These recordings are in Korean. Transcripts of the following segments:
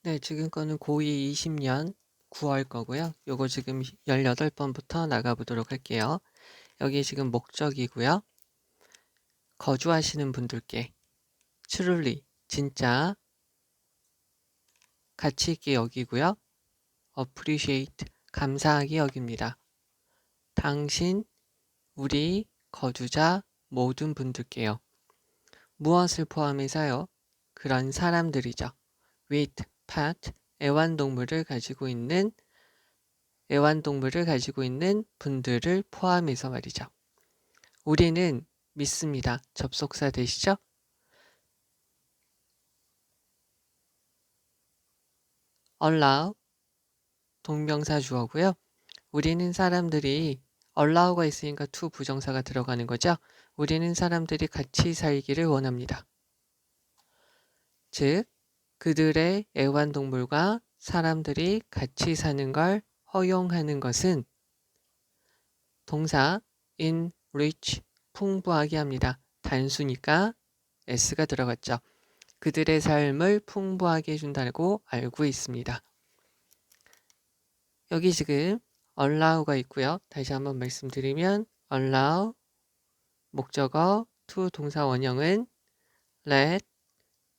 네, 지금 거는 고2 20년 9월 거고요. 요거 지금 18번부터 나가보도록 할게요. 여기 지금 목적이고요. 거주하시는 분들께 truly, 진짜 가치 있게 여기고요. appreciate, 감사하게 여깁니다. 당신, 우리, 거주자, 모든 분들께요. 무엇을 포함해서요? 그런 사람들이죠. with, pet, 애완동물을 가지고 있는 분들을 포함해서 말이죠. 우리는 믿습니다. 접속사 되시죠? allow, 동명사 주어고요. 우리는 사람들이 allow가 있으니까 to 부정사가 들어가는 거죠. 우리는 사람들이 같이 살기를 원합니다. 즉, 그들의 애완동물과 사람들이 같이 사는 걸 허용하는 것은 동사 enrich, 풍부하게 합니다. 단수니까 s가 들어갔죠. 그들의 삶을 풍부하게 해준다고 알고 있습니다. 여기 지금 allow가 있고요. 다시 한번 말씀드리면 allow, 목적어, to 동사 원형은 let,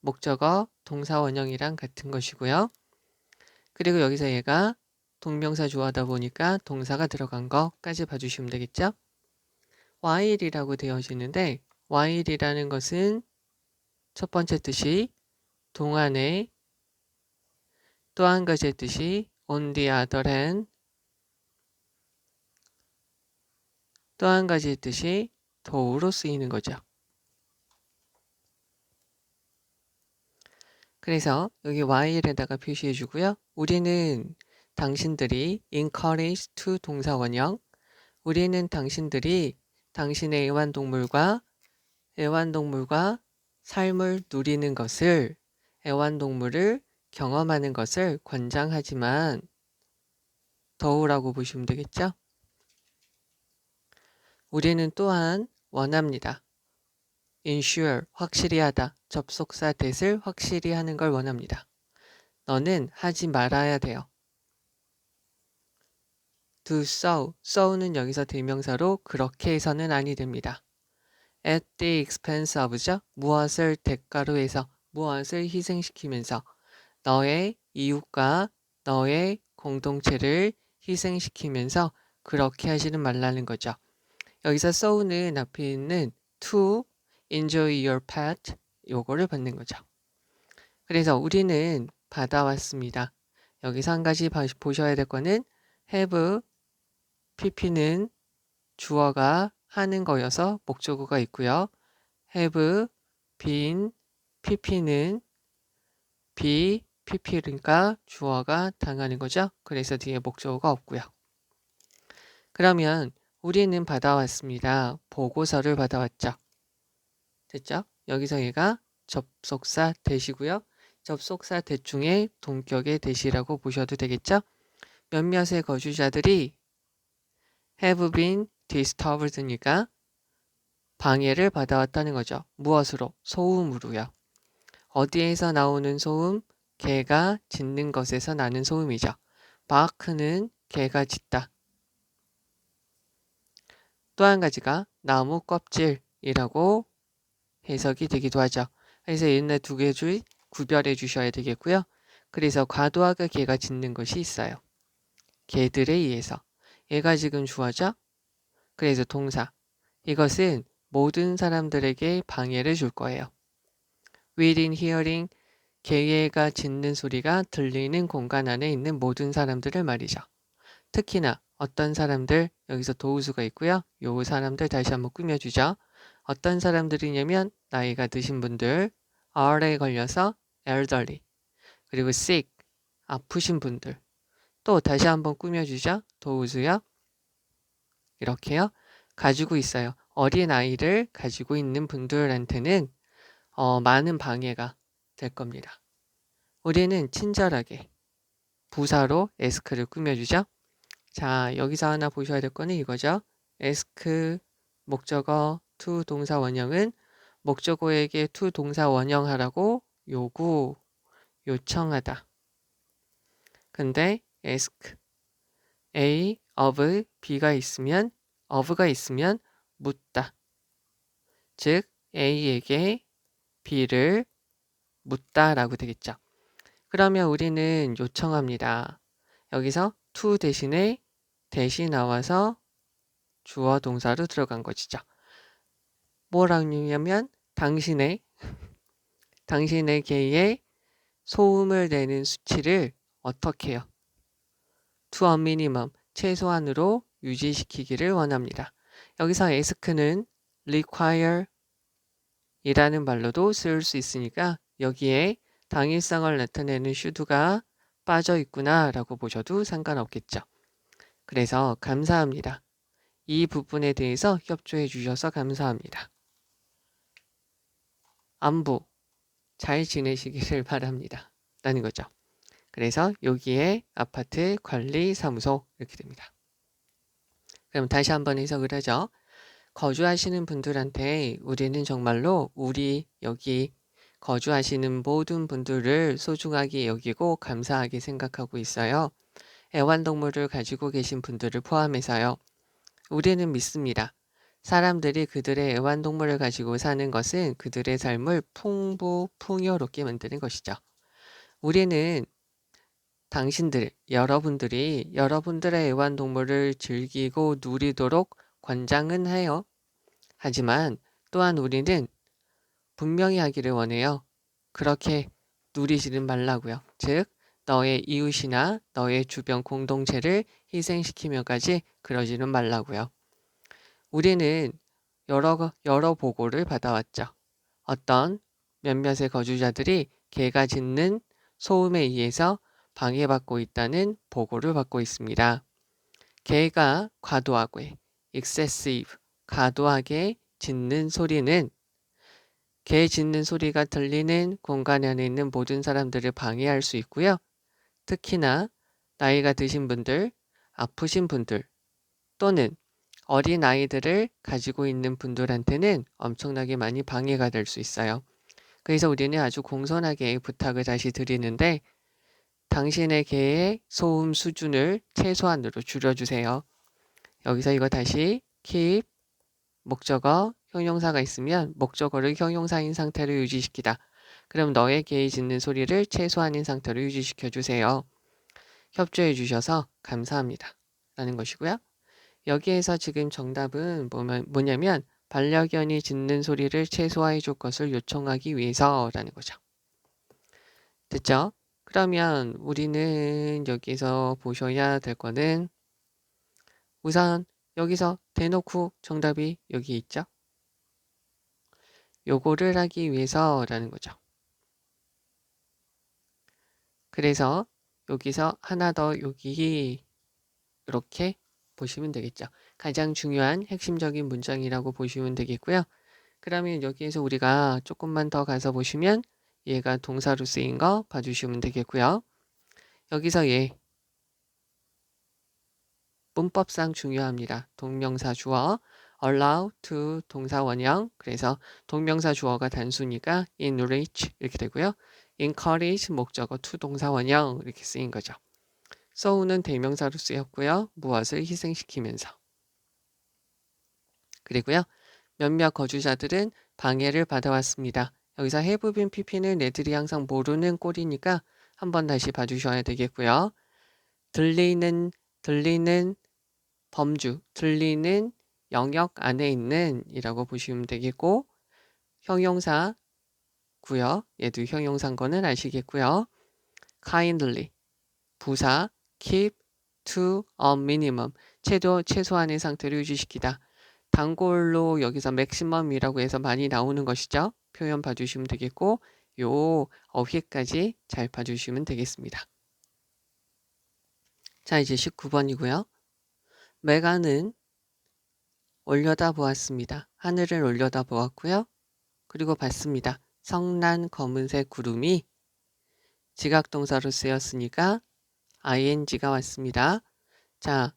목적어, 동사 원형이랑 같은 것이고요. 그리고 여기서 얘가 동명사 주어다 보니까 동사가 들어간 거까지 봐주시면 되겠죠? while이라고 되어지는데 while이라는 것은 첫 번째 뜻이 동안에, 또 한 가지의 뜻이 on the other hand, 또 한 가지의 뜻이 더우로 쓰이는 거죠. 그래서 여기 while에다가 표시해 주고요. 우리는 당신들이 encourage to 동사 원형, 우리는 당신들이 당신의 애완동물과 삶을 누리는 것을, 애완동물을 경험하는 것을 권장하지만 더우라고 보시면 되겠죠? 우리는 또한 원합니다. ensure, 확실히 하다, 접속사 that을 확실히 하는 걸 원합니다. 너는 하지 말아야 돼요. do so는 여기서 대명사로 그렇게 해서는 아니 됩니다. at the expense of죠. 무엇을 대가로 해서, 무엇을 희생시키면서 너의 이웃과 너의 공동체를 희생시키면서 그렇게 하지는 말라는 거죠. 여기서 so는 앞에 있는 to enjoy your pet, 요거를 받는 거죠. 그래서 우리는 받아왔습니다. 여기서 한 가지 보셔야 될 거는 have, pp는 주어가 하는 거여서 목적어가 있고요. have been, pp는 be, pp니까 주어가 당하는 거죠. 그래서 뒤에 목적어가 없고요. 그러면 우리는 받아왔습니다. 보고서를 받아왔죠. 됐죠? 여기서 얘가 접속사 대시고요. 접속사 대중에 동격의 대시라고 보셔도 되겠죠? 몇몇의 거주자들이 have been disturbed니까 방해를 받아왔다는 거죠. 무엇으로? 소음으로요. 어디에서 나오는 소음? 개가 짖는 것에서 나는 소음이죠. 바크는 개가 짖다. 또 한 가지가 나무 껍질이라고 해석이 되기도 하죠. 그래서 얘네 두 개를 구별해 주셔야 되겠고요. 그래서 과도하게 개가 짖는 것이 있어요. 개들에 의해서. 얘가 지금 주어죠. 그래서 동사. 이것은 모든 사람들에게 방해를 줄 거예요. within hearing, 개가 짖는 소리가 들리는 공간 안에 있는 모든 사람들을 말이죠. 특히나 어떤 사람들, 여기서 도우수가 있고요. 요 사람들 다시 한번 꾸며주죠. 어떤 사람들이냐면 나이가 드신 분들, R에 걸려서 elderly, 그리고 sick, 아프신 분들. 또 다시 한번 꾸며주죠. 도우수요. 이렇게요. 가지고 있어요. 어린 아이를 가지고 있는 분들한테는 많은 방해가 될 겁니다. 우리는 친절하게 부사로 ask를 꾸며주죠. 자, 여기서 하나 보셔야 될 거는 이거죠. ask, 목적어, to 동사 원형은 목적어에게 to 동사 원형하라고 요청하다. 근데 ask A of B가 있으면 of가 있으면 묻다. 즉 A에게 B를 묻다라고 되겠죠. 그러면 우리는 요청합니다. 여기서 to 대신에 대시 나와서 주어 동사로 들어간 것이죠. 뭐라냐면 당신의 개의 소음을 내는 수치를 어떻게 해요? to a minimum, 최소한으로 유지시키기를 원합니다. 여기서 ask는 require 이라는 말로도 쓸 수 있으니까 여기에 당일성을 나타내는 should가 빠져 있구나 라고 보셔도 상관없겠죠. 그래서 감사합니다. 이 부분에 대해서 협조해 주셔서 감사합니다. 안부 잘 지내시기를 바랍니다. 라는 거죠. 그래서 여기에 아파트 관리 사무소 이렇게 됩니다. 그럼 다시 한번 해석을 하죠. 거주하시는 분들한테 우리는 정말로 우리 여기 거주하시는 모든 분들을 소중하게 여기고 감사하게 생각하고 있어요. 애완동물을 가지고 계신 분들을 포함해서요. 우리는 믿습니다. 사람들이 그들의 애완동물을 가지고 사는 것은 그들의 삶을 풍요롭게 만드는 것이죠. 우리는 당신들, 여러분들이 여러분들의 애완동물을 즐기고 누리도록 권장은 해요. 하지만 또한 우리는 분명히 하기를 원해요. 그렇게 누리지는 말라고요. 즉, 너의 이웃이나 너의 주변 공동체를 희생시키며까지 그러지는 말라고요. 우리는 여러 보고를 받아왔죠. 어떤 몇몇의 거주자들이 개가 짖는 소음에 의해서 방해받고 있다는 보고를 받고 있습니다. 개가 과도하게, excessive, 과도하게 짖는 소리는 개 짖는 소리가 들리는 공간 안에 있는 모든 사람들을 방해할 수 있고요. 특히나 나이가 드신 분들, 아프신 분들 또는 어린 아이들을 가지고 있는 분들한테는 엄청나게 많이 방해가 될 수 있어요. 그래서 우리는 아주 공손하게 부탁을 다시 드리는데 당신의 개의 소음 수준을 최소한으로 줄여주세요. 여기서 이거 다시 keep 목적어 형용사가 있으면 목적어를 형용사인 상태로 유지시키다. 그럼 너의 개의 짖는 소리를 최소한인 상태로 유지시켜 주세요. 협조해 주셔서 감사합니다. 라는 것이고요. 여기에서 지금 정답은 뭐냐면 반려견이 짖는 소리를 최소화해 줄 것을 요청하기 위해서라는 거죠. 됐죠? 그러면 우리는 여기서 보셔야 될 거는 우선 여기서 대놓고 정답이 여기 있죠? 요거를 하기 위해서라는 거죠. 그래서 여기서 하나 더 여기 이렇게 보시면 되겠죠. 가장 중요한 핵심적인 문장이라고 보시면 되겠고요. 그러면 여기에서 우리가 조금만 더 가서 보시면 얘가 동사로 쓰인 거 봐주시면 되겠고요. 여기서 얘 문법상 중요합니다. 동명사 주어 allow to 동사 원형 그래서 동명사 주어가 단수니까 enrich 이렇게 되고요. encourage 목적어 to 동사 원형 이렇게 쓰인 거죠. so는 대명사로 쓰였고요. 무엇을 희생시키면서 그리고요. 몇몇 거주자들은 방해를 받아왔습니다. 여기서 have been pp는 애들이 항상 모르는 꼴이니까 한번 다시 봐주셔야 되겠고요. 들리는 범주, 들리는 영역 안에 있는 이라고 보시면 되겠고 형용사 고요. 얘도 형용사인 거는 아시겠고요. kindly, 부사, keep to a minimum, 최소한의 상태를 유지시키다. 단골로 여기서 maximum이라고 해서 많이 나오는 것이죠. 표현 봐주시면 되겠고 요 어휘까지 잘 봐주시면 되겠습니다. 자 이제 19번이고요. 메가는 올려다 보았습니다. 하늘을 올려다 보았고요. 그리고 봤습니다. 성난 검은색 구름이 지각동사로 쓰였으니까 ing가 왔습니다. 자,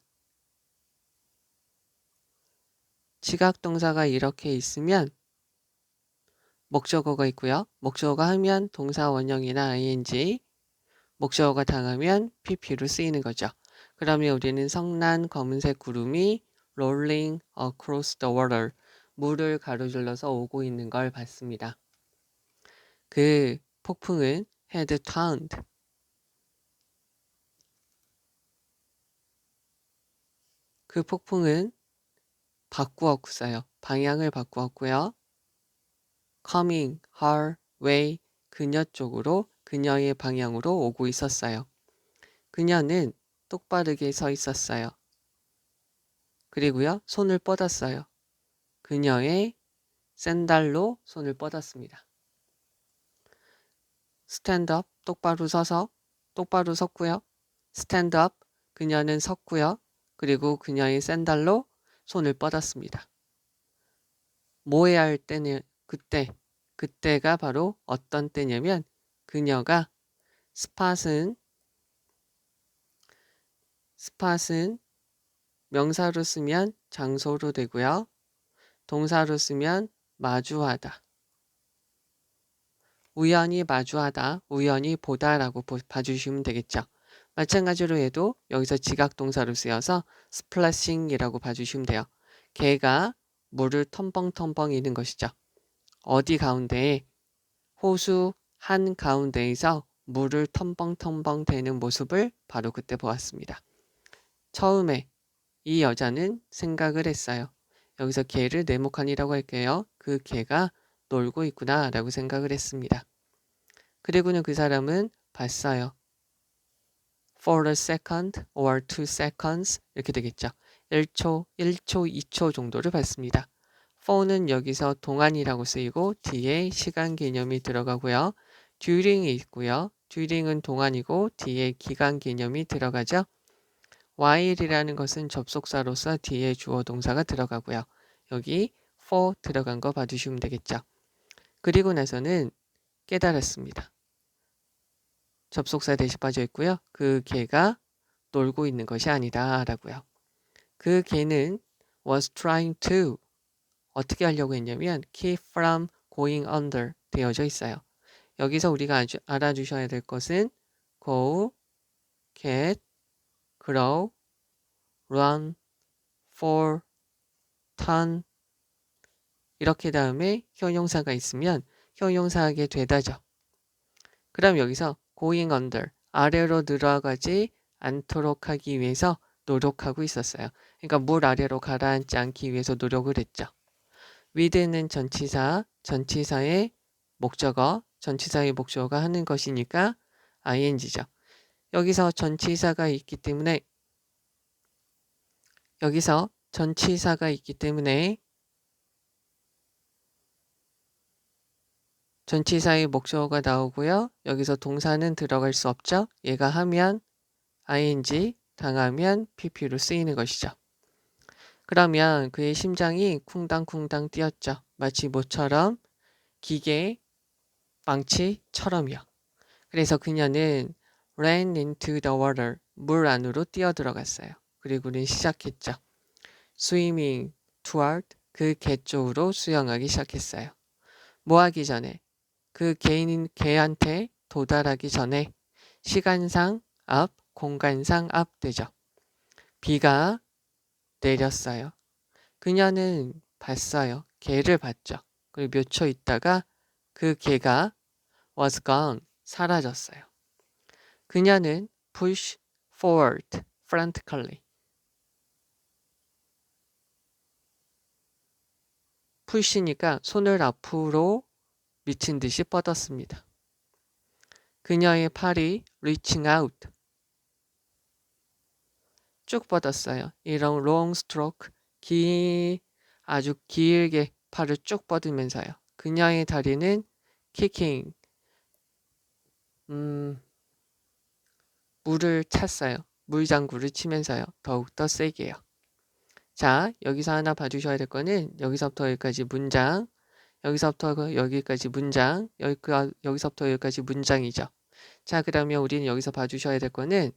지각동사가 이렇게 있으면 목적어가 있고요. 목적어가 하면 동사 원형이나 ing, 목적어가 당하면 PP로 쓰이는 거죠. 그러면 우리는 성난 검은색 구름이 rolling across the water, 물을 가로질러서 오고 있는 걸 봤습니다. 그 폭풍은 had turned, 그 폭풍은 바꾸었어요. 방향을 바꾸었고요. coming her way, 그녀 쪽으로, 그녀의 방향으로 오고 있었어요. 그녀는 똑바르게 서 있었어요. 그리고요, 손을 뻗었어요. 그녀의 샌들로 손을 뻗었습니다. stand up, 똑바로 서서, 똑바로 섰고요. stand up, 그녀는 섰고요. 그리고 그녀의 샌들로 손을 뻗었습니다. 뭐 해야 할 때는 그때가 바로 어떤 때냐면 그녀가 스팟은 명사로 쓰면 장소로 되고요. 동사로 쓰면 마주하다. 우연히 마주하다, 우연히 보다라고 봐주시면 되겠죠. 마찬가지로 해도 여기서 지각동사로 쓰여서 splashing이라고 봐주시면 돼요. 개가 물을 텀벙텀벙 이는 것이죠. 어디 가운데에 호수 한 가운데에서 물을 텀벙텀벙 대는 모습을 바로 그때 보았습니다. 처음에 이 여자는 생각을 했어요. 여기서 개를 네모칸이라고 할게요. 그 개가 놀고 있구나 라고 생각을 했습니다. 그리고는 그 사람은 봤어요. For a second or 2 seconds 이렇게 되겠죠. 1초, 1초, 2초 정도를 봤습니다. for는 여기서 동안이라고 쓰이고 뒤에 시간 개념이 들어가고요. during이 있고요. during은 동안이고 뒤에 기간 개념이 들어가죠. while이라는 것은 접속사로서 뒤에 주어 동사가 들어가고요. 여기 for 들어간 거 봐주시면 되겠죠. 그리고 나서는 깨달았습니다. 접속사 대신 빠져 있고요. 그 개가 놀고 있는 것이 아니다 라고요. 그 개는 was trying to 어떻게 하려고 했냐면 keep from going under 되어져 있어요. 여기서 우리가 알아주셔야 될 것은 go, get, grow, run, fall, turn 이렇게 다음에 형용사가 있으면 형용사하게 되다죠. 그럼 여기서 going under 아래로 들어가지 않도록 하기 위해서 노력하고 있었어요. 그러니까 물 아래로 가라앉지 않기 위해서 노력을 했죠. with는 전치사, 전치사의 목적어가 하는 것이니까 ing죠. 여기서 전치사가 있기 때문에 전치사의 목적어가 나오고요. 여기서 동사는 들어갈 수 없죠. 얘가 하면 ing, 당하면 pp로 쓰이는 것이죠. 그러면 그의 심장이 쿵당쿵당 뛰었죠. 마치 뭐처럼 기계 망치처럼요. 그래서 그녀는 ran into the water, 물 안으로 뛰어들어갔어요. 그리고는 시작했죠. swimming toward, 그 개 쪽으로 수영하기 시작했어요. 뭐 하기 전에? 그 개한테 도달하기 전에 시간상 앞, 공간상 앞 되죠. 비가 내렸어요. 그녀는 봤어요. 개를 봤죠. 그리고 몇 초 있다가 그 개가 was gone, 사라졌어요. 그녀는 push forward frantically. push니까 손을 앞으로 미친 듯이 뻗었습니다. 그녀의 팔이 reaching out, 쭉 뻗었어요. 이런 long stroke, 아주 길게 팔을 쭉 뻗으면서요. 그녀의 다리는 kicking, 물을 찼어요. 물장구를 치면서요. 더욱더 세게요. 자, 여기서 하나 봐주셔야 될 거는 여기서부터 여기까지 문장, 여기서부터 여기까지 문장, 여기서부터 여기까지 문장이죠. 자, 그러면 우리는 여기서 봐주셔야 될 거는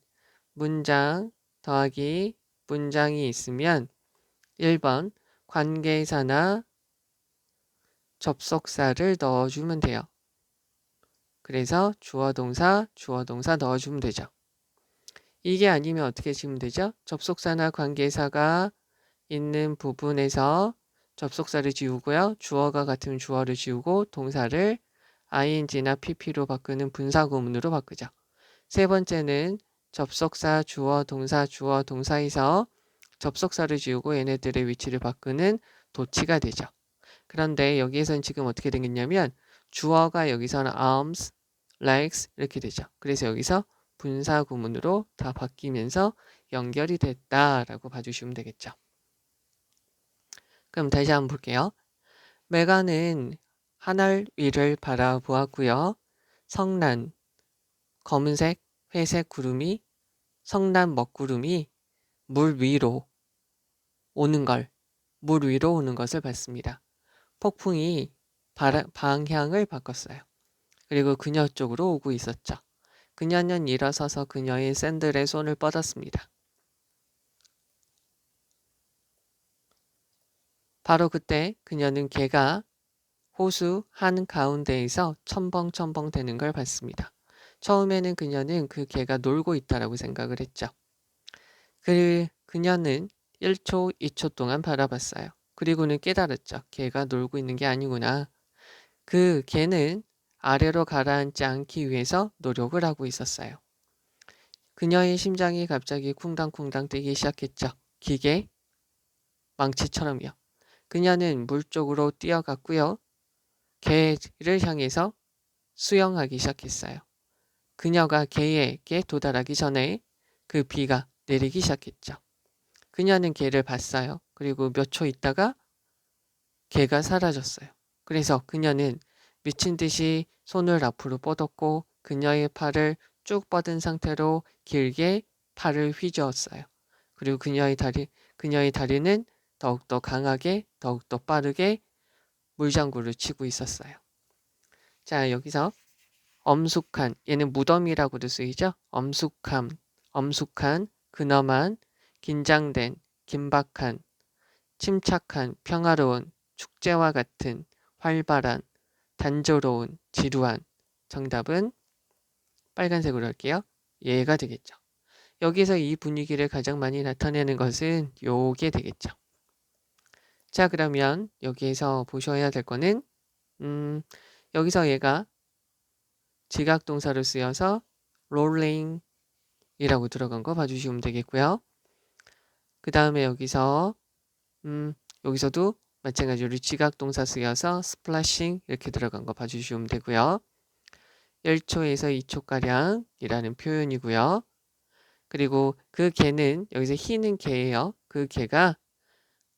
문장 더하기 문장이 있으면 1번 관계사나 접속사를 넣어주면 돼요. 그래서 주어 동사 넣어주면 되죠. 이게 아니면 어떻게 지으면 되죠? 접속사나 관계사가 있는 부분에서 접속사를 지우고요. 주어가 같으면 주어를 지우고 동사를 ing나 pp로 바꾸는 분사구문으로 바꾸죠. 세 번째는 접속사, 주어, 동사에서 접속사를 지우고 얘네들의 위치를 바꾸는 도치가 되죠. 그런데 여기에서는 지금 어떻게 되겠냐면 주어가 여기서는 arms, legs 이렇게 되죠. 그래서 여기서 분사 구문으로 다 바뀌면서 연결이 됐다라고 봐주시면 되겠죠. 그럼 다시 한번 볼게요. 메가는 하늘 위를 바라보았고요. 성난, 검은색, 회색 구름이, 성난 먹구름이 물 위로 오는 것을 봤습니다. 폭풍이 방향을 바꿨어요. 그리고 그녀 쪽으로 오고 있었죠. 그녀는 일어서서 그녀의 샌들에 손을 뻗었습니다. 바로 그때 그녀는 개가 호수 한가운데에서 첨벙첨벙 대는 걸 봤습니다. 처음에는 그녀는 그 개가 놀고 있다라고 생각을 했죠. 그녀는 1초, 2초 동안 바라봤어요. 그리고는 깨달았죠. 개가 놀고 있는 게 아니구나. 그 개는 아래로 가라앉지 않기 위해서 노력을 하고 있었어요. 그녀의 심장이 갑자기 쿵당쿵당 뛰기 시작했죠. 기계, 망치처럼요. 그녀는 물 쪽으로 뛰어갔고요. 개를 향해서 수영하기 시작했어요. 그녀가 개에게 도달하기 전에 그 비가 내리기 시작했죠. 그녀는 개를 봤어요. 그리고 몇 초 있다가 개가 사라졌어요. 그래서 그녀는 미친 듯이 손을 앞으로 뻗었고 그녀의 팔을 쭉 뻗은 상태로 길게 팔을 휘저었어요. 그리고 그녀의 다리는 더욱더 강하게, 더욱더 빠르게 물장구를 치고 있었어요. 자, 여기서 엄숙한, 얘는 무덤이라고도 쓰이죠? 엄숙한, 근엄한, 긴장된, 긴박한, 침착한, 평화로운, 축제와 같은, 활발한, 단조로운, 지루한. 정답은 빨간색으로 할게요. 얘가 되겠죠. 여기서 이 분위기를 가장 많이 나타내는 것은 요게 되겠죠. 자, 그러면 여기에서 보셔야 될 거는 여기서 얘가 지각동사로 쓰여서 rolling이라고 들어간 거 봐주시면 되겠고요. 그 다음에 여기서도 마찬가지로 지각동사 쓰여서 splashing 이렇게 들어간 거 봐주시면 되고요. 1초에서 2초가량이라는 표현이고요. 그리고 그 개는 여기서 희는 개예요. 그 개가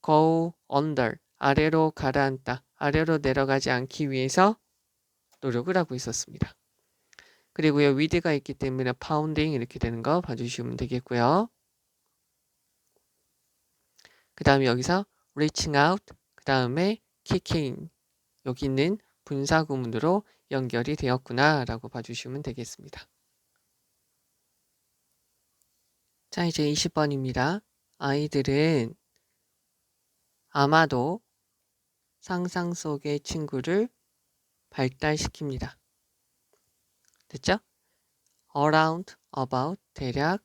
go under, 아래로 가라앉다, 아래로 내려가지 않기 위해서 노력을 하고 있었습니다. 그리고요, with가 있기 때문에 pounding 이렇게 되는 거 봐주시면 되겠고요. 그 다음에 여기서 reaching out, 그 다음에 kicking, 여기는 분사구문으로 연결이 되었구나 라고 봐주시면 되겠습니다. 자, 이제 20번입니다. 아이들은 아마도 상상 속의 친구를 발달시킵니다. 됐죠? around, about, 대략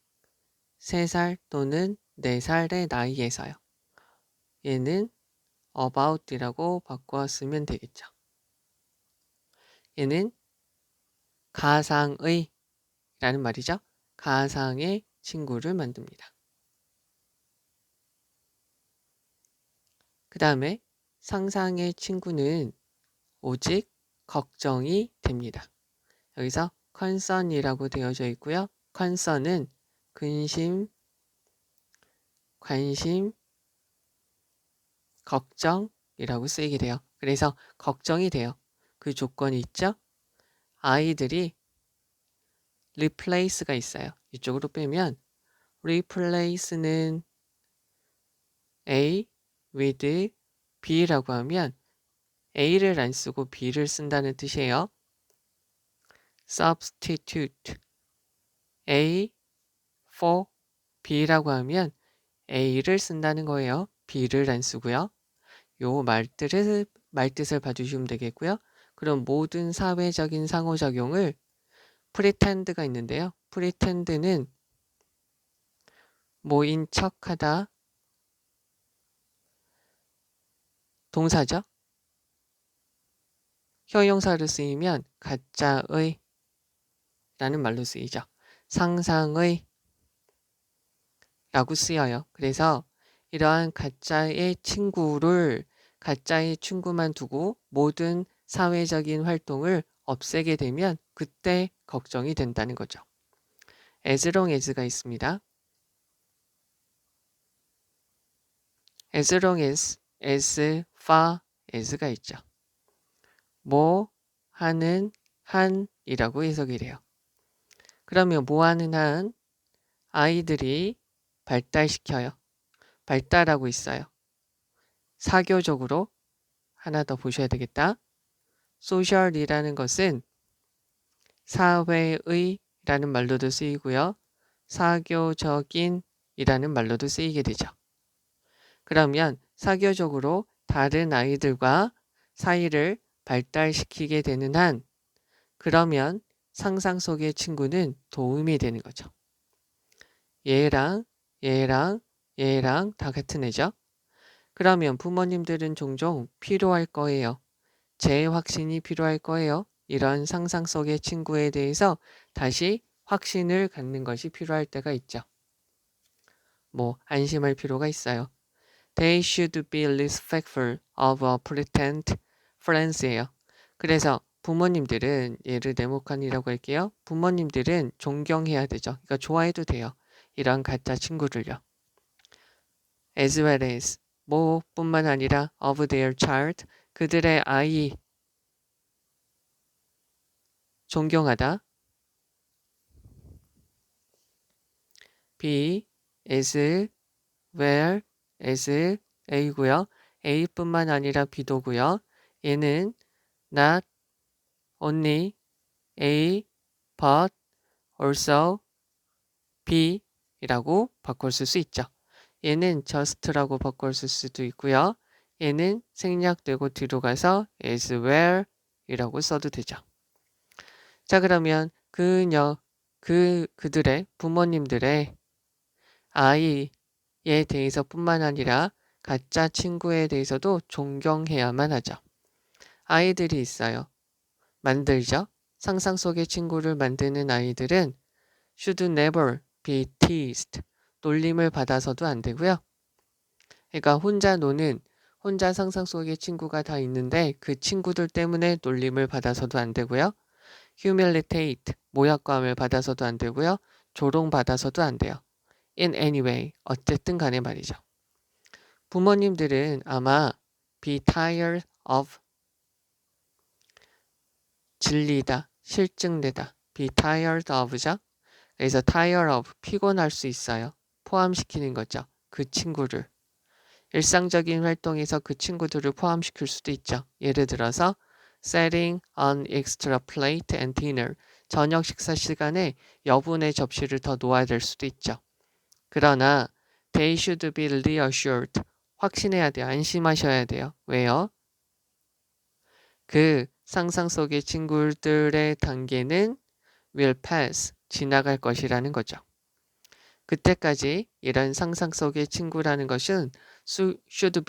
3살 또는 4살의 나이에서요. 얘는 about이라고 바꾸었으면 되겠죠. 얘는 가상의 라는 말이죠. 가상의 친구를 만듭니다. 그 다음에 상상의 친구는 오직 걱정이 됩니다. 여기서 concern이라고 되어져 있고요. concern은 근심, 관심, 걱정이라고 쓰이게 돼요. 그래서 걱정이 돼요. 그 조건이 있죠. 아이들이 replace가 있어요. 이쪽으로 빼면 replace는 A with B라고 하면 A를 안 쓰고 B를 쓴다는 뜻이에요. substitute A for B라고 하면 A를 쓴다는 거예요. B를 안 쓰고요. 요 말뜻을 봐주시면 되겠고요. 그럼 모든 사회적인 상호작용을 pretend가 있는데요. pretend는 뭐인 척하다 동사죠. 형용사로 쓰이면 가짜의 라는 말로 쓰이죠. 상상의 라고 쓰여요. 그래서 이러한 가짜의 친구만 두고 모든 사회적인 활동을 없애게 되면 그때 걱정이 된다는 거죠. as long as가 있습니다. as long as far as가 있죠. 뭐 하는 한이라고 해석이 돼요. 그러면 뭐 하는 한 아이들이 발달시켜요. 발달하고 있어요. 사교적으로 하나 더 보셔야 되겠다. 소셜이라는 것은 사회의라는 말로도 쓰이고요. 사교적인이라는 말로도 쓰이게 되죠. 그러면 사교적으로 다른 아이들과 사이를 발달시키게 되는 한 그러면 상상 속의 친구는 도움이 되는 거죠. 얘랑 다 같은 애죠. 그러면 부모님들은 종종 필요할 거예요. 재확신이 필요할 거예요. 이런 상상 속의 친구에 대해서 다시 확신을 갖는 것이 필요할 때가 있죠. 뭐 안심할 필요가 있어요. They should be respectful of a pretend friends예요. 그래서 부모님들은 얘를 네모칸이라고 할게요. 부모님들은 존경해야 되죠. 그러니까 좋아해도 돼요. 이런 가짜 친구들요. As well as 뭐뿐만 아니라 of their child 그들의 아이 존경하다. be as well as a고요. a뿐만 아니라 b도고요. 얘는 not only a but also b이라고 바꿔 쓸 수 있죠. 얘는 just라고 바꿔 쓸 수도 있고요. 얘는 생략되고 뒤로 가서 as well 이라고 써도 되죠. 자, 그러면 그들의 부모님들의 아이에 대해서 뿐만 아니라 가짜 친구에 대해서도 존경해야만 하죠. 아이들이 있어요. 만들죠. 상상 속의 친구를 만드는 아이들은 should never be teased. 놀림을 받아서도 안 되고요. 그러니까 혼자 상상 속의 친구가 다 있는데 그 친구들 때문에 놀림을 받아서도 안 되고요. humiliate, 모욕감을 받아서도 안 되고요. 조롱받아서도 안 돼요. in any way, 어쨌든 간에 말이죠. 부모님들은 아마 be tired of, 질리다, 실증내다, be tired of죠. 그래서 tired of, 피곤할 수 있어요. 포함시키는 거죠. 그 친구를. 일상적인 활동에서 그 친구들을 포함시킬 수도 있죠. 예를 들어서 setting an extra plate and dinner. 저녁 식사 시간에 여분의 접시를 더 놓아야 될 수도 있죠. 그러나 they should be reassured. 확신해야 돼요. 안심하셔야 돼요. 왜요? 그 상상 속의 친구들의 단계는 will pass. 지나갈 것이라는 거죠. 그때까지 이런 상상 속의 친구라는 것은 should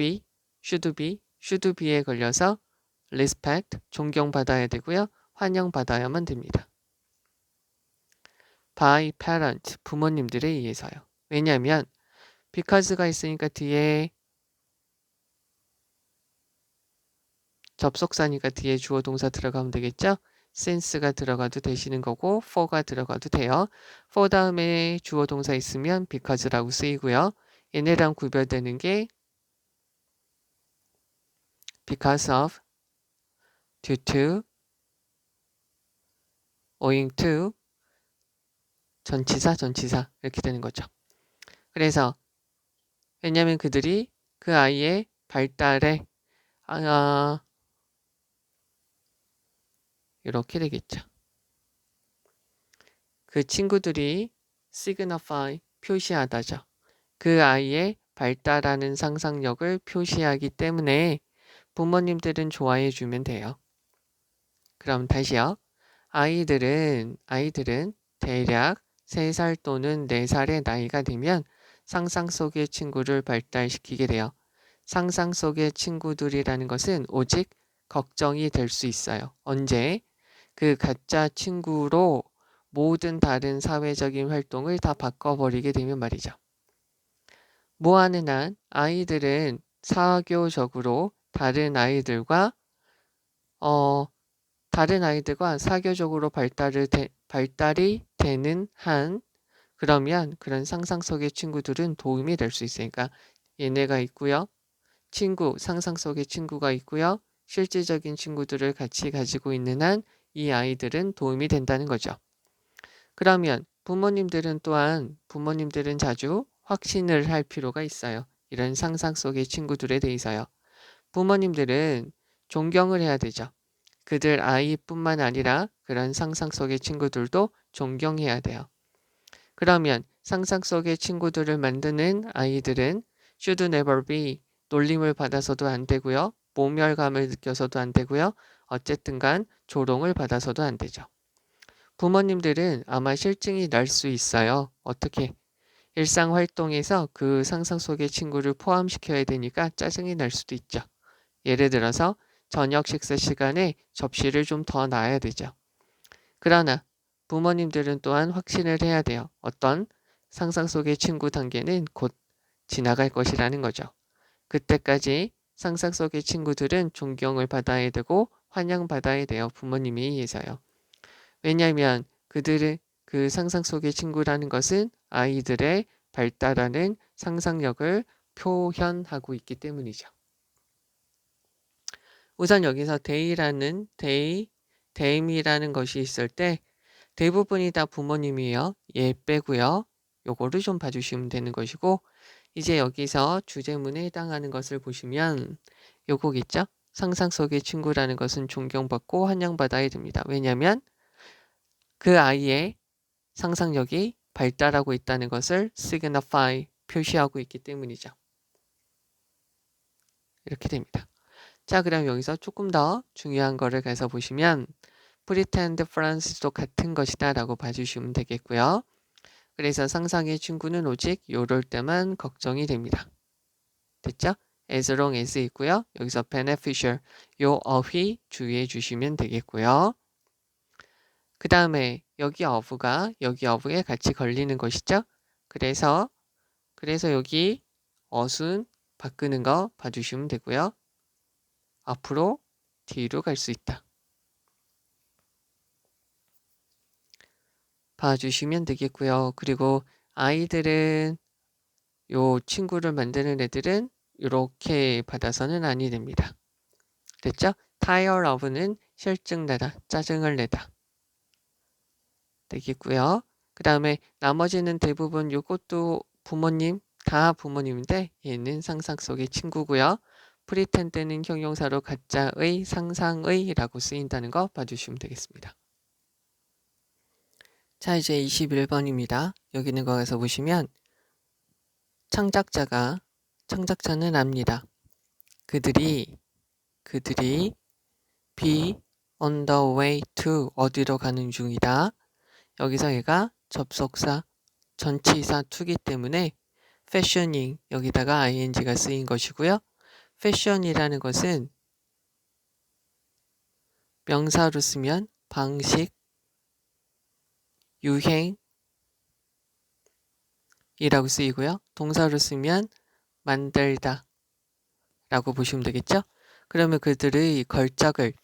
be에 걸려서 respect, 존경받아야 되고요. 환영받아야만 됩니다. by parent, 부모님들에 의해서요. 왜냐하면 because가 있으니까 뒤에 접속사니까 뒤에 주어 동사 들어가면 되겠죠? since가 들어가도 되시는 거고 for가 들어가도 돼요. for 다음에 주어 동사 있으면 because라고 쓰이고요. 얘네랑 구별되는 게 because of, due to, owing to, 전치사 이렇게 되는 거죠. 그래서 왜냐하면 그들이 그 아이의 발달에 이렇게 되겠죠. 그 친구들이 signify, 표시하다죠. 그 아이의 발달하는 상상력을 표시하기 때문에 부모님들은 좋아해 주면 돼요. 그럼 다시요. 아이들은 대략 3살 또는 4살의 나이가 되면 상상 속의 친구를 발달시키게 돼요. 상상 속의 친구들이라는 것은 오직 걱정이 될 수 있어요. 언제? 그 가짜 친구로 모든 다른 사회적인 활동을 다 바꿔버리게 되면 말이죠. 뭐하는 한 아이들은 사교적으로 다른 아이들과 사교적으로 발달이 되는 한 그러면 그런 상상 속의 친구들은 도움이 될 수 있으니까 얘네가 있고요. 상상 속의 친구가 있고요. 실질적인 친구들을 같이 가지고 있는 한 이 아이들은 도움이 된다는 거죠. 그러면 부모님들은 자주 확신을 할 필요가 있어요. 이런 상상 속의 친구들에 대해서요. 부모님들은 존경을 해야 되죠. 그들 아이뿐만 아니라 그런 상상 속의 친구들도 존경해야 돼요. 그러면 상상 속의 친구들을 만드는 아이들은 should never be 놀림을 받아서도 안 되고요. 모멸감을 느껴서도 안 되고요. 어쨌든 간 조롱을 받아서도 안 되죠. 부모님들은 아마 실증이 날 수 있어요. 어떻게? 일상 활동에서 그 상상 속의 친구를 포함시켜야 되니까 짜증이 날 수도 있죠. 예를 들어서 저녁 식사 시간에 접시를 좀 더 놔야 되죠. 그러나 부모님들은 또한 확신을 해야 돼요. 어떤 상상 속의 친구 단계는 곧 지나갈 것이라는 거죠. 그때까지 상상 속의 친구들은 존경을 받아야 되고 환영받아야 돼요. 부모님에 의해서요. 왜냐하면 그들의 그 상상 속의 친구라는 것은 아이들의 발달하는 상상력을 표현하고 있기 때문이죠. 우선 여기서 대임이라는 것이 있을 때 대부분이 다 부모님이에요. 얘 빼고요. 요거를 좀 봐주시면 되는 것이고 이제 여기서 주제문에 해당하는 것을 보시면 요거 있죠? 상상 속의 친구라는 것은 존경받고 환영받아야 됩니다. 왜냐하면 그 아이의 상상력이 발달하고 있다는 것을 signify 표시하고 있기 때문이죠. 이렇게 됩니다. 자, 그럼 여기서 조금 더 중요한 거를 가서 보시면 pretend friends도 같은 것이다 라고 봐주시면 되겠고요. 그래서 상상의 친구는 오직 요럴 때만 걱정이 됩니다. 됐죠? as long as 있고요. 여기서 beneficial 요 of이 주의해 주시면 되겠고요. 그 다음에 여기 of에 같이 걸리는 것이죠. 그래서 여기 어순 바꾸는 거 봐주시면 되고요. 앞으로 뒤로 갈 수 있다. 봐주시면 되겠고요. 그리고 아이들은 요 친구를 만드는 애들은 이렇게 받아서는 아니 됩니다. 됐죠? tire of는 실증 내다, 짜증을 내다 되겠고요. 그 다음에 나머지는 대부분 요것도 다 부모님인데 얘는 상상 속의 친구고요. pretend는 형용사로 가짜의, 상상의 라고 쓰인다는 거 봐주시면 되겠습니다. 자, 이제 21번입니다. 여기 있는 거 가서 보시면 창작자는 압니다. 그들이 be on the way to 어디로 가는 중이다. 여기서 얘가 접속사 전치사 to기 때문에 fashioning 여기다가 ing가 쓰인 것이고요. fashion이라는 것은 명사로 쓰면 방식, 유행이라고 쓰이고요. 동사로 쓰면 만들다 라고 보시면 되겠죠? 그러면 그들의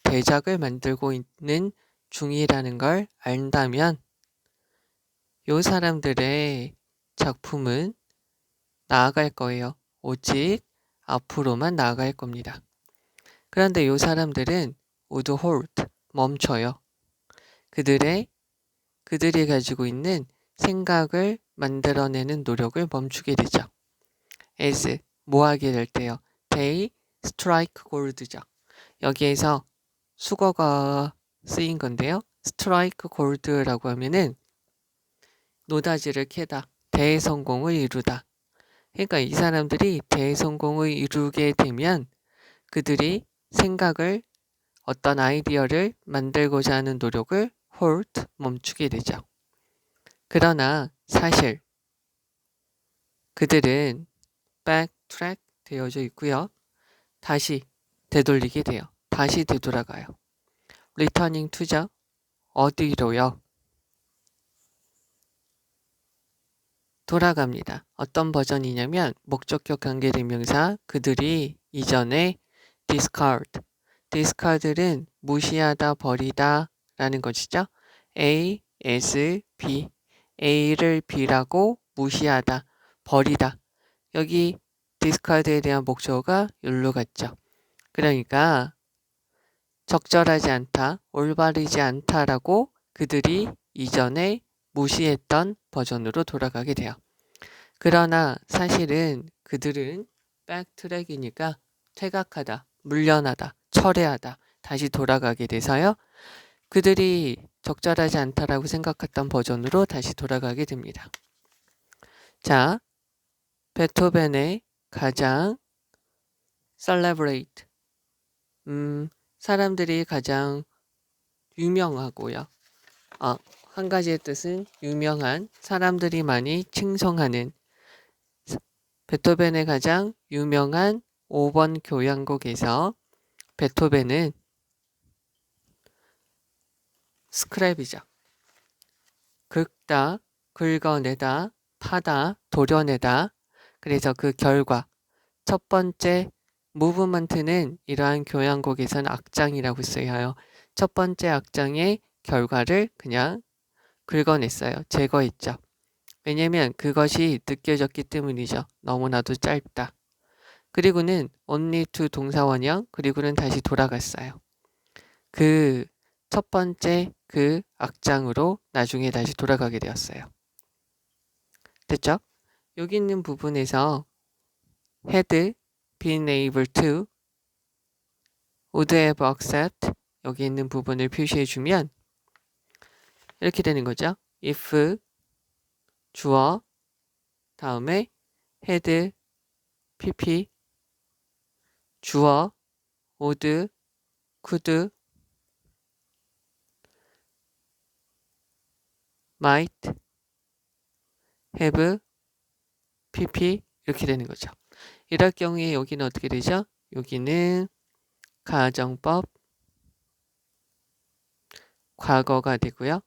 대작을 만들고 있는 중이라는 걸 안다면 이 사람들의 작품은 나아갈 거예요. 오직 앞으로만 나아갈 겁니다. 그런데 이 사람들은 would halt, 멈춰요. 그들이 가지고 있는 생각을 만들어내는 노력을 멈추게 되죠. as, 뭐 하게 될 때요? they strike gold죠. 여기에서 수거가 쓰인 건데요. strike gold라고 하면은 노다지를 캐다, 대성공을 이루다. 그러니까 이 사람들이 대성공을 이루게 되면 그들이 생각을 어떤 아이디어를 만들고자 하는 노력을 halt, 멈추게 되죠. 그러나 사실 그들은 backtrack 되어져 있고요. 다시 되돌리게 돼요. 다시 되돌아가요. returning to죠. 어디로요? 돌아갑니다. 어떤 버전이냐면 목적격 관계대명사 그들이 이전에 discard는 무시하다, 버리다 라는 것이죠. A, S, B. A를 B라고 무시하다, 버리다. 여기 discard에 대한 목적어가 여기로 갔죠. 그러니까 적절하지 않다, 올바르지 않다라고 그들이 이전에 무시했던 버전으로 돌아가게 돼요. 그러나 사실은 그들은 백트랙이니까 퇴각하다, 물려나다, 철회하다, 다시 돌아가게 돼서요. 그들이 적절하지 않다라고 생각했던 버전으로 다시 돌아가게 됩니다. 자, 베토벤의 가장 celebrate, 사람들이 가장 유명하고요. 한 가지의 뜻은 유명한, 사람들이 많이 칭송하는 베토벤의 가장 유명한 5번 교향곡에서 베토벤은 스크랩이죠. 긁다, 긁어내다, 파다, 도려내다. 그래서 그 결과 첫 번째 무브먼트는 이러한 교향곡에서는 악장이라고 쓰여요. 첫 번째 악장의 결과를 그냥 긁어냈어요. 제거했죠. 왜냐면 그것이 느껴졌기 때문이죠. 너무나도 짧다. 그리고는 only to 동사원형, 그리고는 다시 돌아갔어요. 그 첫 번째 그 악장으로 나중에 다시 돌아가게 되었어요. 됐죠? 여기 있는 부분에서 had been able to, would have accept, 여기 있는 부분을 표시해 주면 이렇게 되는 거죠. if 주어 다음에 had pp 주어 would could might have pp 이렇게 되는 거죠. 이럴 경우에 여기는 어떻게 되죠? 여기는 가정법 과거가 되고요.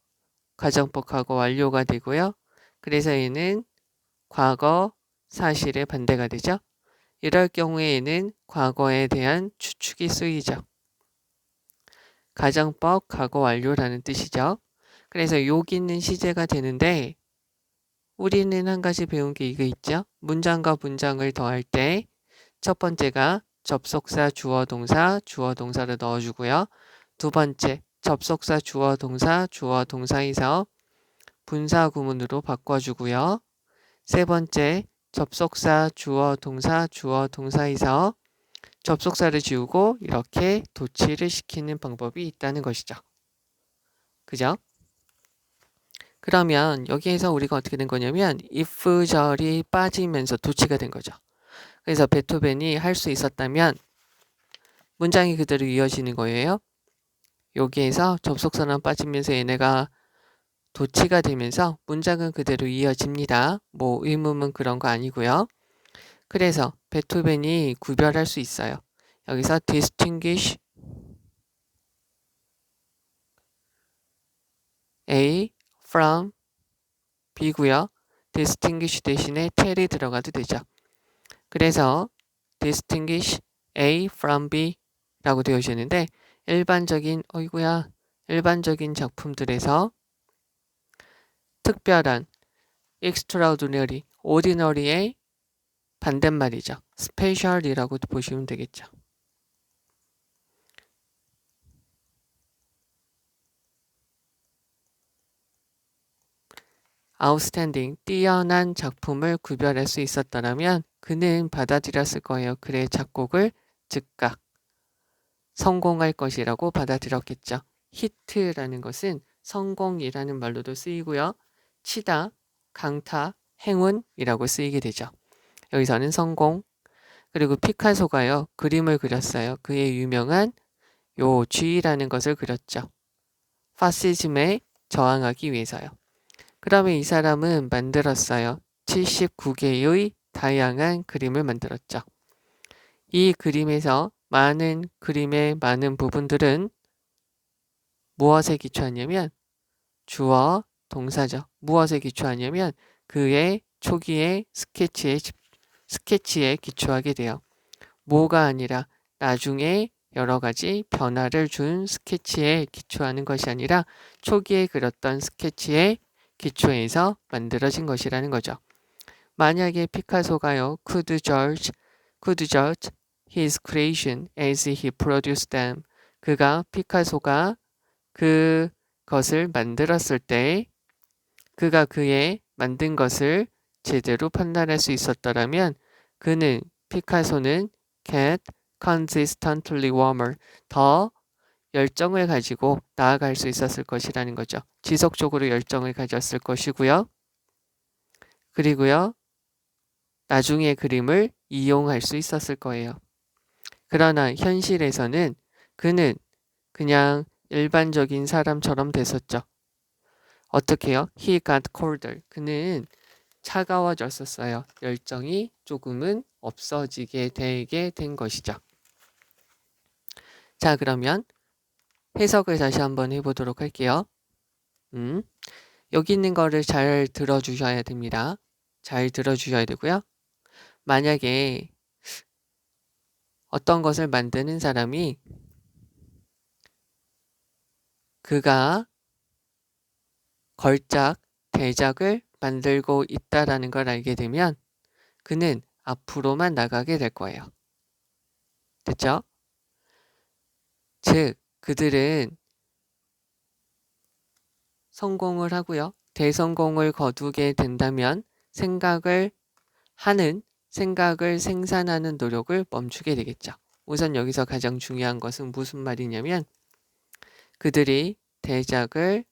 가정법 과거 완료가 되고요. 그래서 얘는 과거 사실의 반대가 되죠. 이럴 경우에는 과거에 대한 추측이 쓰이죠. 가정법 과거 완료라는 뜻이죠. 그래서 여기 있는 시제가 되는데 우리는 한 가지 배운 게 이거 있죠. 문장과 문장을 더할 때 첫 번째가 접속사 주어 동사를 넣어주고요. 두 번째 접속사 주어 동사에서 분사 구문으로 바꿔주고요. 세 번째 접속사 주어 동사에서 접속사를 지우고 이렇게 도치를 시키는 방법이 있다는 것이죠. 그죠? 그러면 여기에서 우리가 어떻게 된 거냐면 if절이 빠지면서 도치가 된 거죠. 그래서 베토벤이 할 수 있었다면 문장이 그대로 이어지는 거예요. 여기에서 접속사만 빠지면서 얘네가 도치가 되면서 문장은 그대로 이어집니다. 뭐 의문문 그런 거 아니고요. 그래서 베토벤이 구별할 수 있어요. 여기서 distinguish A from B고요. distinguish 대신에 tell이 들어가도 되죠. 그래서 distinguish A from B 라고 되어 있는데 일반적인 작품들에서 특별한 extraordinary, ordinary의 반대말이죠. special이라고 보시면 되겠죠. outstanding, 뛰어난 작품을 구별할 수 있었더라면 그는 받아들였을 거예요. 그의 작곡을 즉각 성공할 것이라고 받아들였겠죠. 히트라는 것은 성공이라는 말로도 쓰이고요. 치다, 강타, 행운이라고 쓰이게 되죠. 여기서는 성공. 그리고 피카소가요. 그림을 그렸어요. 그의 유명한 요 G라는 것을 그렸죠. 파시즘에 저항하기 위해서요. 그러면 이 사람은 만들었어요. 79개의 다양한 그림을 만들었죠. 이 그림에서 그림의 많은 부분들은 무엇에 기초하냐면 주어, 동사죠. 무엇에 기초하냐면 그의 초기의 스케치에 기초하게 돼요. 뭐가 아니라 나중에 여러 가지 변화를 준 스케치에 기초하는 것이 아니라 초기에 그렸던 스케치에 기초해서 만들어진 것이라는 거죠. 만약에 피카소가요, could judge his creation as he produced them. 피카소가 그것을 만들었을 때 그가 그의 만든 것을 제대로 판단할 수 있었더라면 피카소는 get consistently warmer, 더 열정을 가지고 나아갈 수 있었을 것이라는 거죠. 지속적으로 열정을 가졌을 것이고요. 그리고요, 나중에 그림을 이용할 수 있었을 거예요. 그러나 현실에서는 그는 그냥 일반적인 사람처럼 됐었죠. 어떻게요? He got colder. 그는 차가워졌었어요. 열정이 조금은 없어지게 되게 된 것이죠. 자, 그러면 해석을 다시 한번 해보도록 할게요. 여기 있는 거를 잘 들어주셔야 됩니다. 잘 들어주셔야 되고요. 만약에 어떤 것을 만드는 사람이 그가 걸작, 대작을 만들고 있다라는 걸 알게 되면 그는 앞으로만 나가게 될 거예요. 됐죠? 즉, 그들은 성공을 하고요. 대성공을 거두게 된다면 생각을 생산하는 노력을 멈추게 되겠죠. 우선 여기서 가장 중요한 것은 무슨 말이냐면 그들이 대작을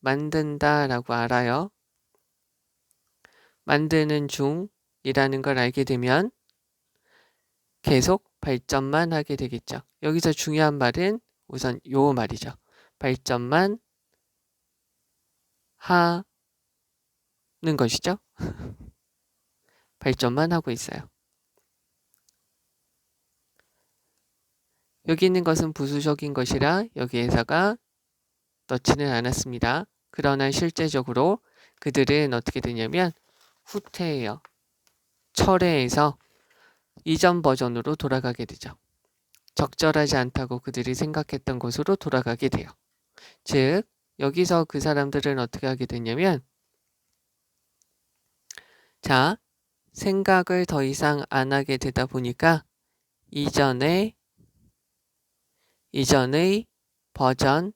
만든다라고 알아요. 만드는 중이라는 걸 알게 되면 계속 발전만 하게 되겠죠. 여기서 중요한 말은 우선 요 말이죠. 발전만 하는 것이죠. 발전만 하고 있어요. 여기 있는 것은 부수적인 것이라 여기에서가 넣지는 않았습니다. 그러나 실제적으로 그들은 어떻게 되냐면 후퇴해요. 철회해서 이전 버전으로 돌아가게 되죠. 적절하지 않다고 그들이 생각했던 곳으로 돌아가게 돼요. 즉, 여기서 그 사람들은 어떻게 하게 되냐면 자, 생각을 더 이상 안 하게 되다 보니까 이전의 버전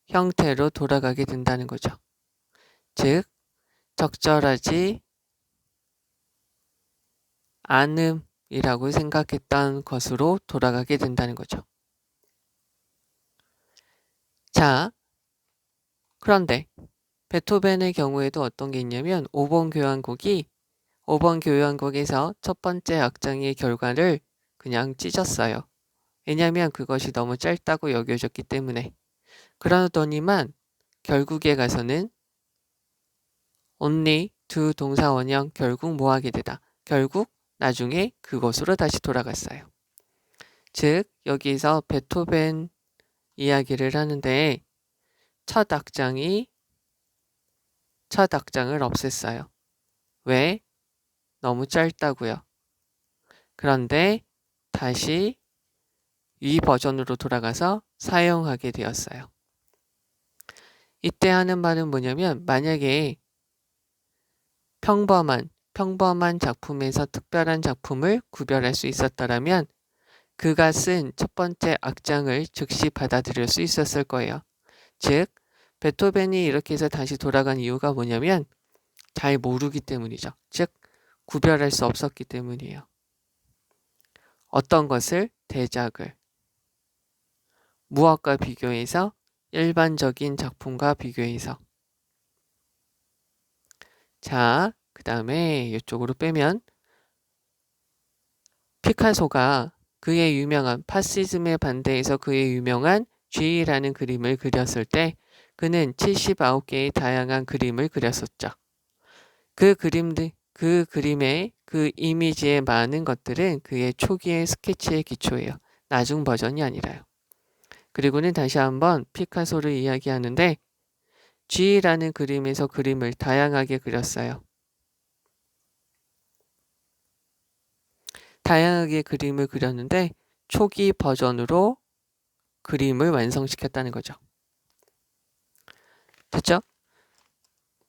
형태로 돌아가게 된다는 거죠. 즉, 적절하지 않음이라고 생각했던 것으로 돌아가게 된다는 거죠. 자, 그런데 베토벤의 경우에도 어떤 게 있냐면 5번 교향곡에서 첫 번째 악장의 결과를 그냥 찢었어요. 왜냐하면 그것이 너무 짧다고 여겨졌기 때문에. 그러더니만 결국에 가서는 only 두 동사 원형 결국 뭐 하게 되다. 결국 나중에 그것으로 다시 돌아갔어요. 즉 여기서 베토벤 이야기를 하는데 첫 악장을 없앴어요. 왜? 너무 짧다고요. 그런데 다시 이 버전으로 돌아가서 사용하게 되었어요. 이때 하는 말은 뭐냐면 만약에 평범한 작품에서 특별한 작품을 구별할 수 있었다면 그가 쓴 첫 번째 악장을 즉시 받아들일 수 있었을 거예요. 즉 베토벤이 이렇게 해서 다시 돌아간 이유가 뭐냐면 잘 모르기 때문이죠. 즉 구별할 수 없었기 때문이에요. 어떤 것을? 대작을. 무엇과 비교해서? 일반적인 작품과 비교해서. 자, 그 다음에 이쪽으로 빼면 피카소가 그의 유명한 파시즘의 반대에서 그의 유명한 G라는 그림을 그렸을 때 그는 79개의 다양한 그림을 그렸었죠. 그 그림의 그 이미지의 많은 것들은 그의 초기의 스케치의 기초예요. 나중 버전이 아니라요. 그리고는 다시 한번 피카소를 이야기하는데 G라는 그림에서 그림을 다양하게 그렸어요. 다양하게 그림을 그렸는데 초기 버전으로 그림을 완성시켰다는 거죠. 됐죠?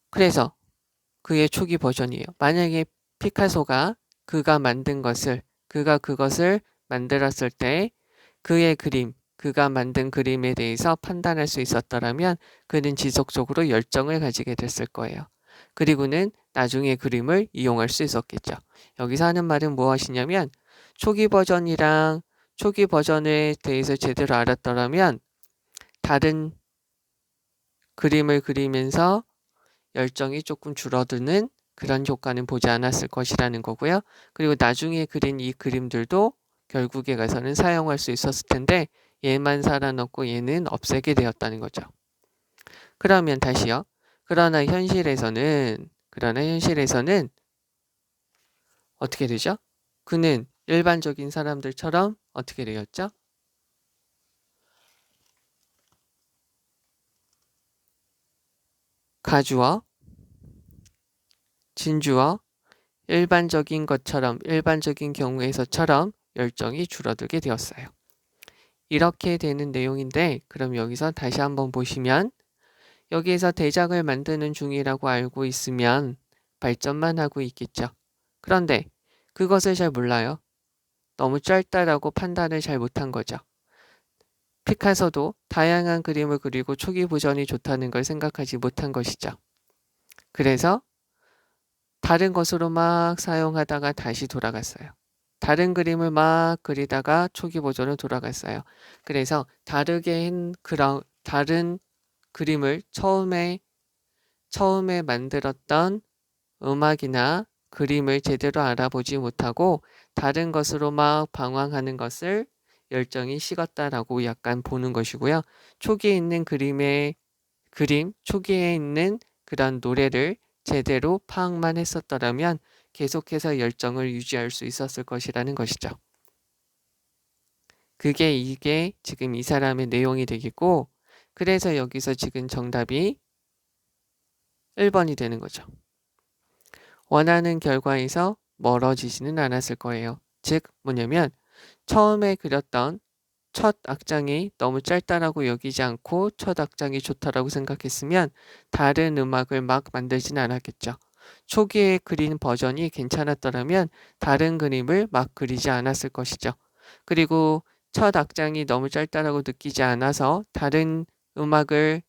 그래서 그의 초기 버전이에요. 만약에 피카소가 그가 그것을 만들었을 때 그의 그림, 그가 만든 그림에 대해서 판단할 수 있었더라면 그는 지속적으로 열정을 가지게 됐을 거예요. 그리고는 나중에 그림을 이용할 수 있었겠죠. 여기서 하는 말은 무엇이냐면 초기 버전이랑 초기 버전에 대해서 제대로 알았더라면 다른 그림을 그리면서 열정이 조금 줄어드는 그런 효과는 보지 않았을 것이라는 거고요. 그리고 나중에 그린 이 그림들도 결국에 가서는 사용할 수 있었을 텐데 얘만 살아남고 얘는 없애게 되었다는 거죠. 그러면 다시요. 그러나 현실에서는 어떻게 되죠? 그는 일반적인 사람들처럼 어떻게 되었죠? 가주어, 진주어, 일반적인 경우에서처럼 열정이 줄어들게 되었어요. 이렇게 되는 내용인데 그럼 여기서 다시 한번 보시면 여기에서 대작을 만드는 중이라고 알고 있으면 발전만 하고 있겠죠. 그런데 그것을 잘 몰라요. 너무 짧다라고 판단을 잘 못한 거죠. 피카소도 다양한 그림을 그리고 초기 버전이 좋다는 걸 생각하지 못한 것이죠. 그래서 다른 것으로 막 사용하다가 다시 돌아갔어요. 다른 그림을 막 그리다가 초기 버전으로 돌아갔어요. 그래서 다른 그림을 처음에 만들었던 음악이나 그림을 제대로 알아보지 못하고 다른 것으로 막 방황하는 것을 열정이 식었다라고 약간 보는 것이고요. 초기에 있는 그런 노래를 제대로 파악만 했었더라면 계속해서 열정을 유지할 수 있었을 것이라는 것이죠. 이게 지금 이 사람의 내용이 되겠고, 그래서 여기서 지금 정답이 1번이 되는 거죠. 원하는 결과에서 멀어지지는 않았을 거예요. 즉 뭐냐면 처음에 그렸던 첫 악장이 너무 짧다라고 여기지 않고 첫 악장이 좋다라고 생각했으면 다른 음악을 막 만들진 않았겠죠. 초기에 그린 버전이 괜찮았더라면 다른 그림을 막 그리지 않았을 것이죠. 그리고 첫 악장이 너무 짧다라고 느끼지 않아서 다른 음악을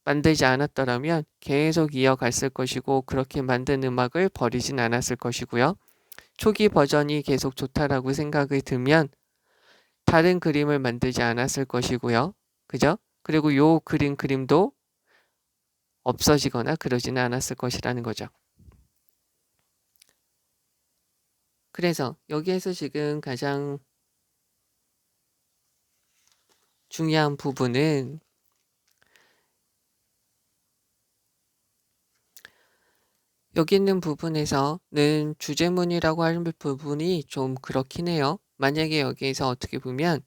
만들지 않았더라면 계속 이어갔을 것이고 그렇게 만든 음악을 버리진 않았을 것이고요. 초기 버전이 계속 좋다라고 생각이 들면 다른 그림을 만들지 않았을 것이고요. 그죠? 그리고 요 그림도 없어지거나 그러지는 않았을 것이라는 거죠. 그래서 여기에서 지금 가장 중요한 부분은 여기 있는 부분에서는 주제문이라고 하는 부분이 좀 그렇긴 해요. 만약에 여기에서 어떻게 보면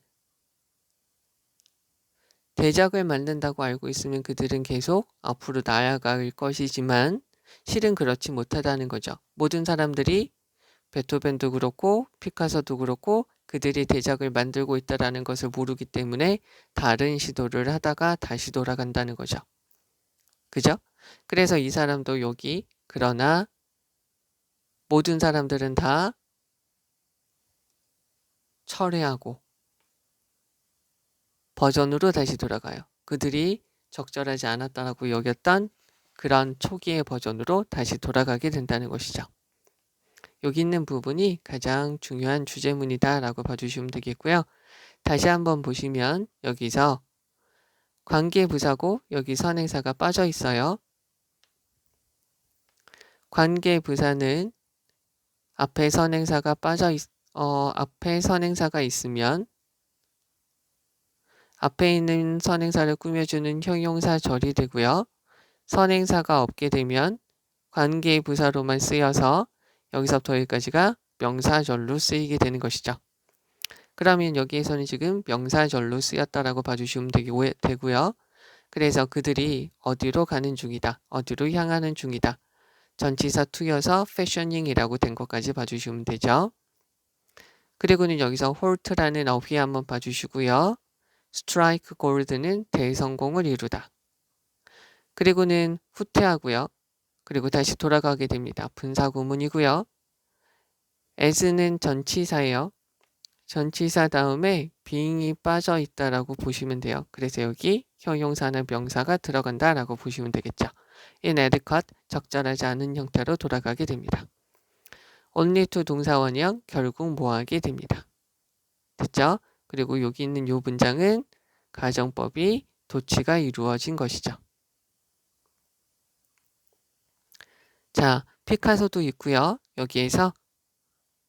대작을 만든다고 알고 있으면 그들은 계속 앞으로 나아갈 것이지만 실은 그렇지 못하다는 거죠. 모든 사람들이 베토벤도 그렇고 피카소도 그렇고 그들이 대작을 만들고 있다는 것을 모르기 때문에 다른 시도를 하다가 다시 돌아간다는 거죠. 그죠? 그래서 이 사람도 그러나 모든 사람들은 다 철회하고 버전으로 다시 돌아가요. 그들이 적절하지 않았다고 여겼던 그런 초기의 버전으로 다시 돌아가게 된다는 것이죠. 여기 있는 부분이 가장 중요한 주제문이다라고 봐주시면 되겠고요. 다시 한번 보시면 여기서 관계부사고 여기 선행사가 빠져 있어요. 관계 부사는 앞에 선행사가 앞에 선행사가 있으면 앞에 있는 선행사를 꾸며주는 형용사 절이 되고요. 선행사가 없게 되면 관계 부사로만 쓰여서 여기서부터 여기까지가 명사절로 쓰이게 되는 것이죠. 그러면 여기에서는 지금 명사절로 쓰였다라고 봐주시면 되고요. 그래서 그들이 어디로 가는 중이다. 어디로 향하는 중이다. 전치사 투여서 fashioning이라고 된 것까지 봐주시면 되죠. 그리고는 여기서 홀트라는 어휘 한번 봐주시고요. 스트라이크 골드는 대성공을 이루다. 그리고는 후퇴하고요. 그리고 다시 돌아가게 됩니다. 분사구문이고요. as는 전치사예요. 전치사 다음에 being이 빠져 있다라고 보시면 돼요. 그래서 여기 형용사나 명사가 들어간다라고 보시면 되겠죠. inadequate, 적절하지 않은 형태로 돌아가게 됩니다. only to 동사원형 결국 뭐하게 됩니다. 됐죠? 그리고 여기 있는 이 문장은 가정법이 도치가 이루어진 것이죠. 자, 피카소도 있고요. 여기에서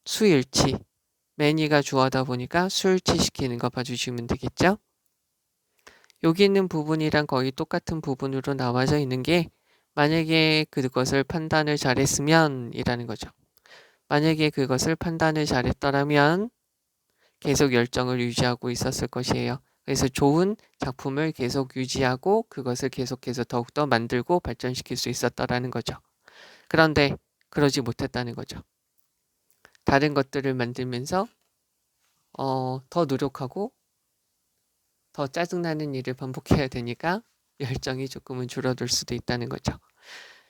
수일치, 매니가 주어다 보니까 수일치시키는 거 봐주시면 되겠죠? 여기 있는 부분이랑 거의 똑같은 부분으로 나와져 있는 게 만약에 그것을 판단을 잘했으면 이라는 거죠. 만약에 그것을 판단을 잘했더라면 계속 열정을 유지하고 있었을 것이에요. 그래서 좋은 작품을 계속 유지하고 그것을 계속해서 더욱더 만들고 발전시킬 수 있었다라는 거죠. 그런데 그러지 못했다는 거죠. 다른 것들을 만들면서 더 노력하고 더 짜증나는 일을 반복해야 되니까 열정이 조금은 줄어들 수도 있다는 거죠.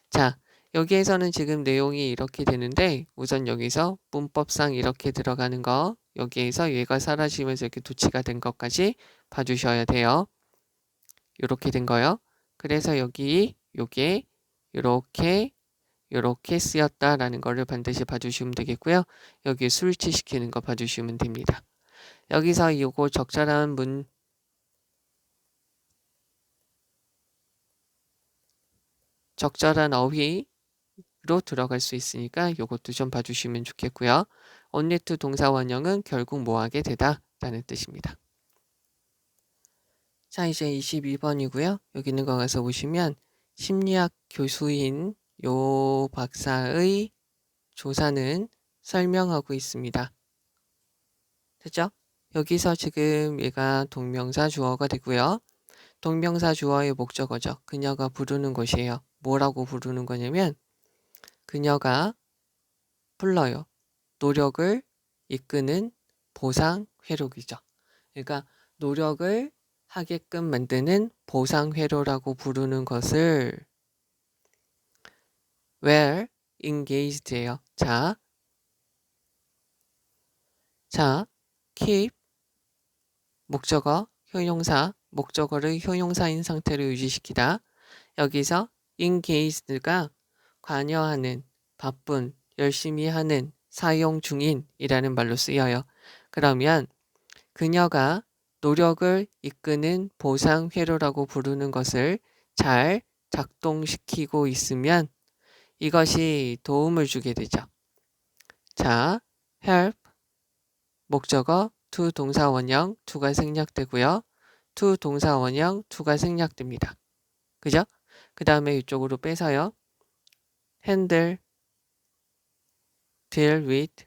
자, 여기에서는 지금 내용이 이렇게 되는데 우선 여기서 문법상 이렇게 들어가는 거 여기에서 얘가 사라지면서 이렇게 도치가 된 것까지 봐주셔야 돼요. 이렇게 된 거요. 그래서 여기 요게 이렇게 쓰였다라는 거를 반드시 봐주시면 되겠고요. 여기 수일치시키는 거 봐주시면 됩니다. 여기서 이거 적절한 어휘로 들어갈 수 있으니까 이것도 좀 봐주시면 좋겠고요. only to 동사 원형은 결국 뭐하게 되다 라는 뜻입니다. 자, 이제 22번이고요. 여기 있는 거 가서 보시면 심리학 교수인 요 박사의 조사는 설명하고 있습니다. 됐죠? 여기서 지금 얘가 동명사 주어가 되고요. 동명사 주어의 목적어죠. 그녀가 부르는 것이에요. 뭐라고 부르는 거냐면 그녀가 불러요. 노력을 이끄는 보상 회로이죠. 그러니까 노력을 하게끔 만드는 보상 회로라고 부르는 것을 were engaged예요. 자, keep 목적어, 형용사, 목적어를 형용사인 상태로 유지시키다. 여기서 engaged가 관여하는, 바쁜, 열심히 하는, 사용 중인이라는 말로 쓰여요. 그러면 그녀가 노력을 이끄는 보상 회로라고 부르는 것을 잘 작동시키고 있으면 이것이 도움을 주게 되죠. 자, help 목적어 to 동사 원형 to가 생략되고요. to 동사 원형 to가 생략됩니다. 그죠? 그 다음에 이쪽으로 빼서요. handle, deal with,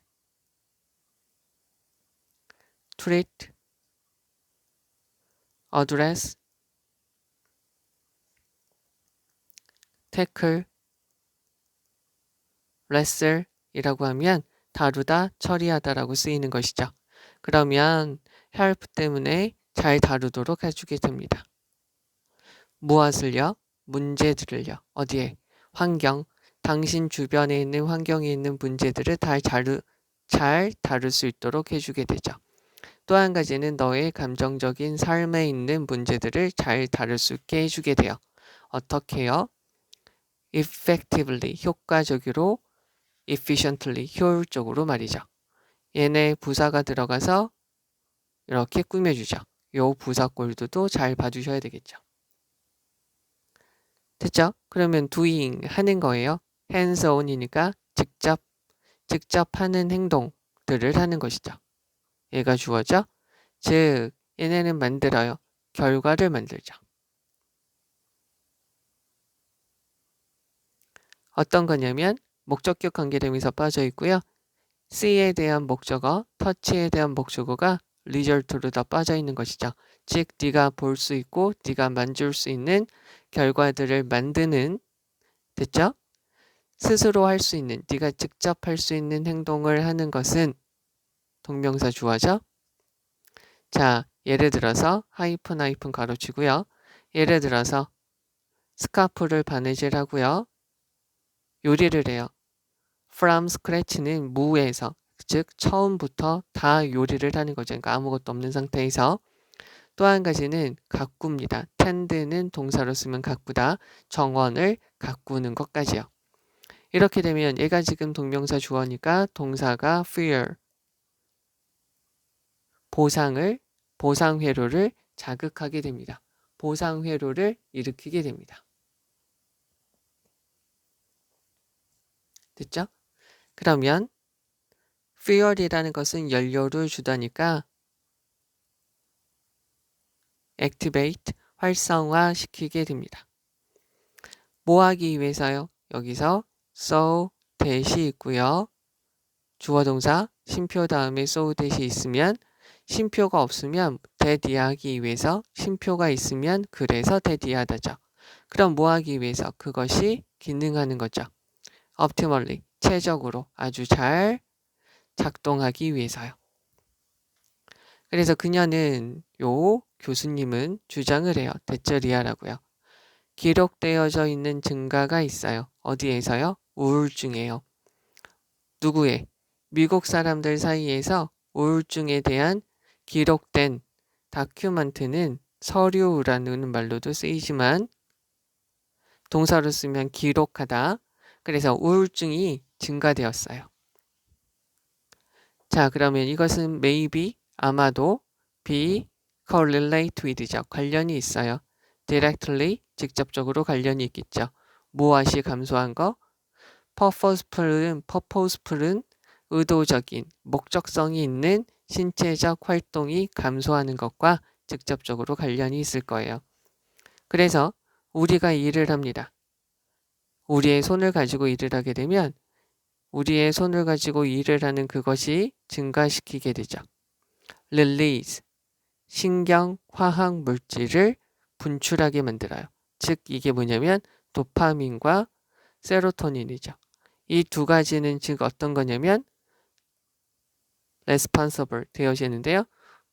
treat, address, tackle, wrestle 이라고 하면 다루다, 처리하다라고 쓰이는 것이죠. 그러면 help 때문에 잘 다루도록 해주게 됩니다. 무엇을요? 문제들을요. 어디에? 환경, 당신 주변에 있는 환경에 있는 문제들을 잘 다룰 수 있도록 해주게 되죠. 또 한 가지는 너의 감정적인 삶에 있는 문제들을 잘 다룰 수 있게 해주게 돼요. 어떻게요? effectively, 효과적으로, efficiently, 효율적으로 말이죠. 얘네 부사가 들어가서 이렇게 꾸며주죠. 요 부사꼴도 잘 봐주셔야 되겠죠. 됐죠? 그러면 doing, 하는 거예요. hands on이니까 직접 하는 행동들을 하는 것이죠. 얘가 주어죠. 즉 얘네는 만들어요. 결과를 만들죠. 어떤 거냐면 목적격 관계대명사 빠져 있고요. see에 대한 목적어, touch에 대한 목적어가 result로 다 빠져 있는 것이죠. 즉 네가 볼 수 있고 네가 만질 수 있는 결과들을 만드는, 됐죠? 스스로 할 수 있는, 네가 직접 할 수 있는 행동을 하는 것은 동명사 주어죠. 자, 예를 들어서 하이픈 가로치고요. 예를 들어서 스카프를 바느질하고요. 요리를 해요. From scratch는 무에서, 즉 처음부터 다 요리를 하는 거죠. 그러니까 아무것도 없는 상태에서. 또 한 가지는 가꾸입니다. tend는 동사로 쓰면 가꾸다. 정원을 가꾸는 것까지요. 이렇게 되면 얘가 지금 동명사 주어니까 동사가 fear, 보상 회로를 자극하게 됩니다. 보상 회로를 일으키게 됩니다. 됐죠? 그러면 fuel이라는 것은 연료를 주다니까 activate, 활성화시키게 됩니다. 뭐 하기 위해서요? 여기서 so 대시 있고요. 주어 동사 쉼표 다음에 so 대시 있으면, 쉼표가 없으면 that 하기 위해서, 쉼표가 있으면 그래서 that 하다죠. 그럼 뭐 하기 위해서? 그것이 기능하는 거죠. optimally, 최적으로 아주 잘 작동하기 위해서요. 그래서 그녀는, 요 교수님은 주장을 해요. 대절이야라고요. 기록되어져 있는 증가가 있어요. 어디에서요? 우울증에요. 누구의? 미국 사람들 사이에서 우울증에 대한 기록된 다큐멘트는, 서류라는 말로도 쓰이지만 동사로 쓰면 기록하다. 그래서 우울증이 증가되었어요. 자, 그러면 이것은 maybe, 아마도, be correlate with죠. 관련이 있어요. directly, 직접적으로 관련이 있겠죠. 무엇이 감소한 거? purposeful은 의도적인, 목적성이 있는 신체적 활동이 감소하는 것과 직접적으로 관련이 있을 거예요. 그래서 우리가 일을 합니다. 우리의 손을 가지고 일을 하게 되면 우리의 손을 가지고 일을 하는 그것이 증가시키게 되죠. release, 신경화학 물질을 분출하게 만들어요. 즉 이게 뭐냐면 도파민과 세로토닌이죠. 이 두 가지는 즉 어떤 거냐면 responsible 되어지는데요.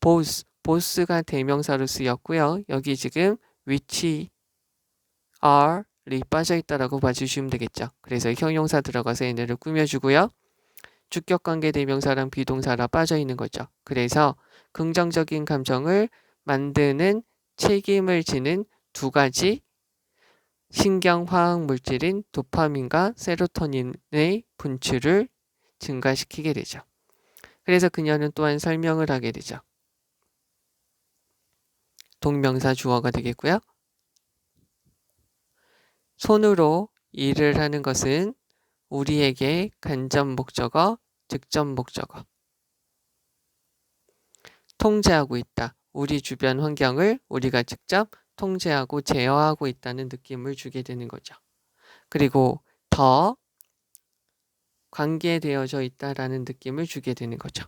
both가 대명사로 쓰였고요. 여기 지금 which are이 빠져있다라고 봐주시면 되겠죠. 그래서 형용사 들어가서 얘네를 꾸며주고요. 주격관계 대명사랑 비동사라 빠져있는 거죠. 그래서 긍정적인 감정을 만드는 책임을 지는 두 가지 신경화학 물질인 도파민과 세로토닌의 분출을 증가시키게 되죠. 그래서 그녀는 또한 설명을 하게 되죠. 동명사 주어가 되겠고요. 손으로 일을 하는 것은 우리에게 간접 목적어, 직접 목적어. 통제하고 있다. 우리 주변 환경을 우리가 직접 통제하고 제어하고 있다는 느낌을 주게 되는 거죠. 그리고 더 관계되어져 있다라는 느낌을 주게 되는 거죠.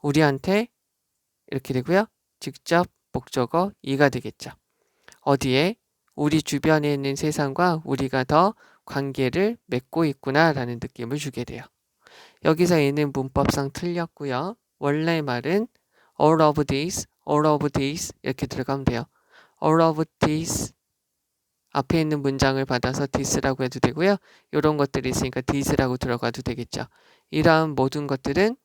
우리한테 이렇게 되고요. 직접 목적어 이가 되겠죠. 어디에? 우리 주변에 있는 세상과 우리가 더 관계를 맺고 있구나라는 느낌을 주게 돼요. 여기서 얘는 문법상 틀렸고요. 원래 말은 all of this 이렇게 들어가면 돼요. all of this 앞에 있는 문장을 받아서 this라고 해도 되고요. 이런 것들이 있으니까 this라고 들어가도 되겠죠. 이러한 모든 것들은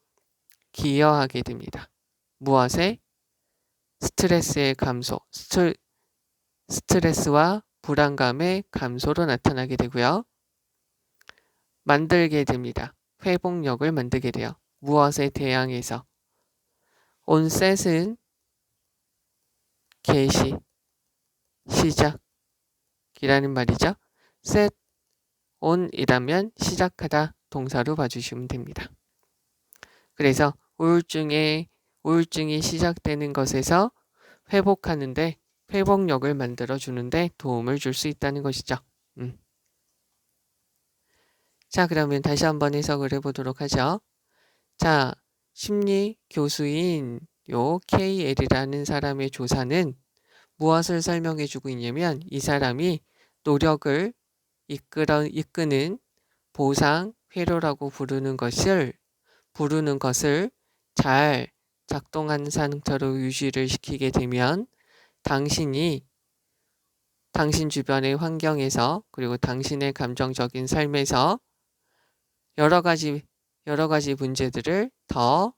기여하게 됩니다. 무엇에? 스트레스의 감소, 스트레스와 불안감의 감소로 나타나게 되고요. 만들게 됩니다. 회복력을 만들게 돼요. 무엇에 대항해서? onset은 개시, 시작이라는 말이죠. set, on이라면 시작하다 동사로 봐주시면 됩니다. 그래서 우울증이 시작되는 것에서 회복하는데 회복력을 만들어주는데 도움을 줄 수 있다는 것이죠. 자, 그러면 다시 한번 해석을 해보도록 하죠. 자, 심리 교수인 요 KL이라는 사람의 조사는 무엇을 설명해주고 있냐면 이 사람이 노력을 이끄는 보상 회로라고 부르는 것을 잘 작동하는 상태로 유지를 시키게 되면 당신 주변의 환경에서 그리고 당신의 감정적인 삶에서 여러 가지 문제들을 더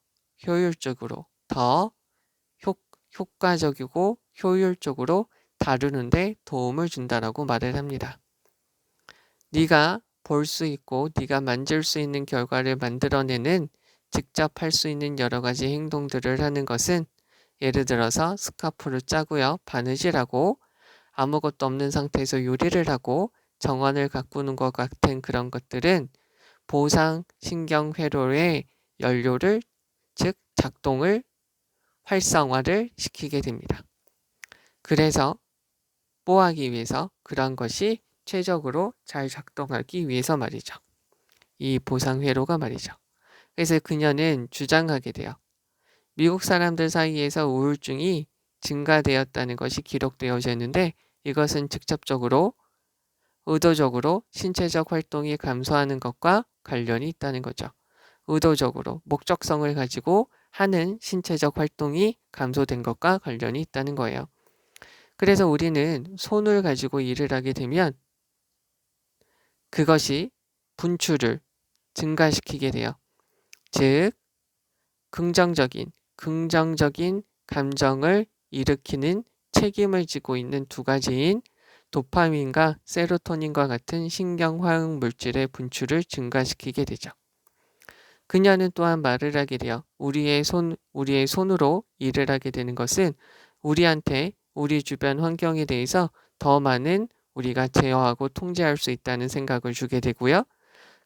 효율적으로 더 효과적이고 효율적으로 다루는데 도움을 준다라고 말을 합니다. 네가 볼 수 있고 네가 만질 수 있는 결과를 만들어내는 직접 할 수 있는 여러 가지 행동들을 하는 것은 예를 들어서 스카프를 짜고요. 바느질 하고 아무것도 없는 상태에서 요리를 하고 정원을 가꾸는 것 같은 그런 것들은 보상 신경 회로의 연료를 즉 작동을 활성화를 시키게 됩니다. 그래서 뽀하기 위해서 그런 것이 최적으로 잘 작동하기 위해서 말이죠. 이 보상 회로가 말이죠. 그래서 그녀는 주장하게 돼요. 미국 사람들 사이에서 우울증이 증가되었다는 것이 기록되어져 있는데 이것은 직접적으로 의도적으로 신체적 활동이 감소하는 것과 관련이 있다는 거죠. 의도적으로 목적성을 가지고 하는 신체적 활동이 감소된 것과 관련이 있다는 거예요. 그래서 우리는 손을 가지고 일을 하게 되면 그것이 분출을 증가시키게 돼요. 즉 긍정적인 감정을 일으키는 책임을 지고 있는 두 가지인 도파민과 세로토닌과 같은 신경화학 물질의 분출을 증가시키게 되죠. 그녀는 또한 말을 하게 돼요. 우리의 손으로 일을 하게 되는 것은 우리한테 우리 주변 환경에 대해서 더 많은 우리가 제어하고 통제할 수 있다는 생각을 주게 되고요.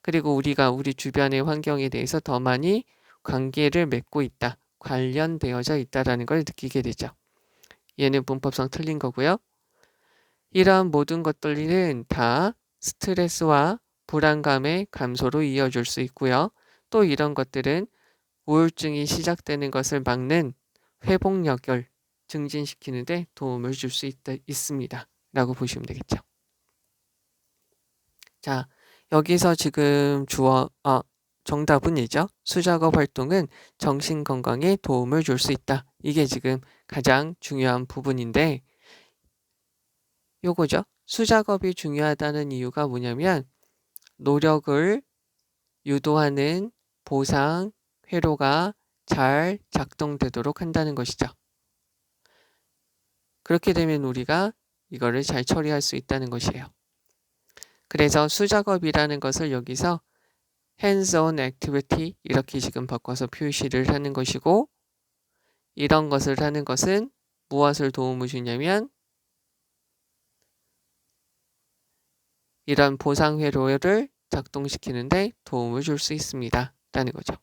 그리고 우리가 우리 주변의 환경에 대해서 더 많이 관계를 맺고 있다. 관련되어져 있다라는 걸 느끼게 되죠. 얘는 문법상 틀린 거고요. 이러한 모든 것들은 다 스트레스와 불안감의 감소로 이어질 수 있고요. 또 이런 것들은 우울증이 시작되는 것을 막는 회복력을 증진시키는데 도움을 줄 수 있습니다. 라고 보시면 되겠죠. 자, 여기서 지금 정답은이죠. 수작업 활동은 정신 건강에 도움을 줄 수 있다. 이게 지금 가장 중요한 부분인데 요거죠. 수작업이 중요하다는 이유가 뭐냐면 노력을 유도하는 보상 회로가 잘 작동되도록 한다는 것이죠. 그렇게 되면 우리가 이거를 잘 처리할 수 있다는 것이에요. 그래서 수작업이라는 것을 여기서 hands-on activity 이렇게 지금 바꿔서 표시를 하는 것이고 이런 것을 하는 것은 무엇을 도움을 주냐면 이런 보상 회로를 작동시키는데 도움을 줄 수 있습니다. 라는 거죠.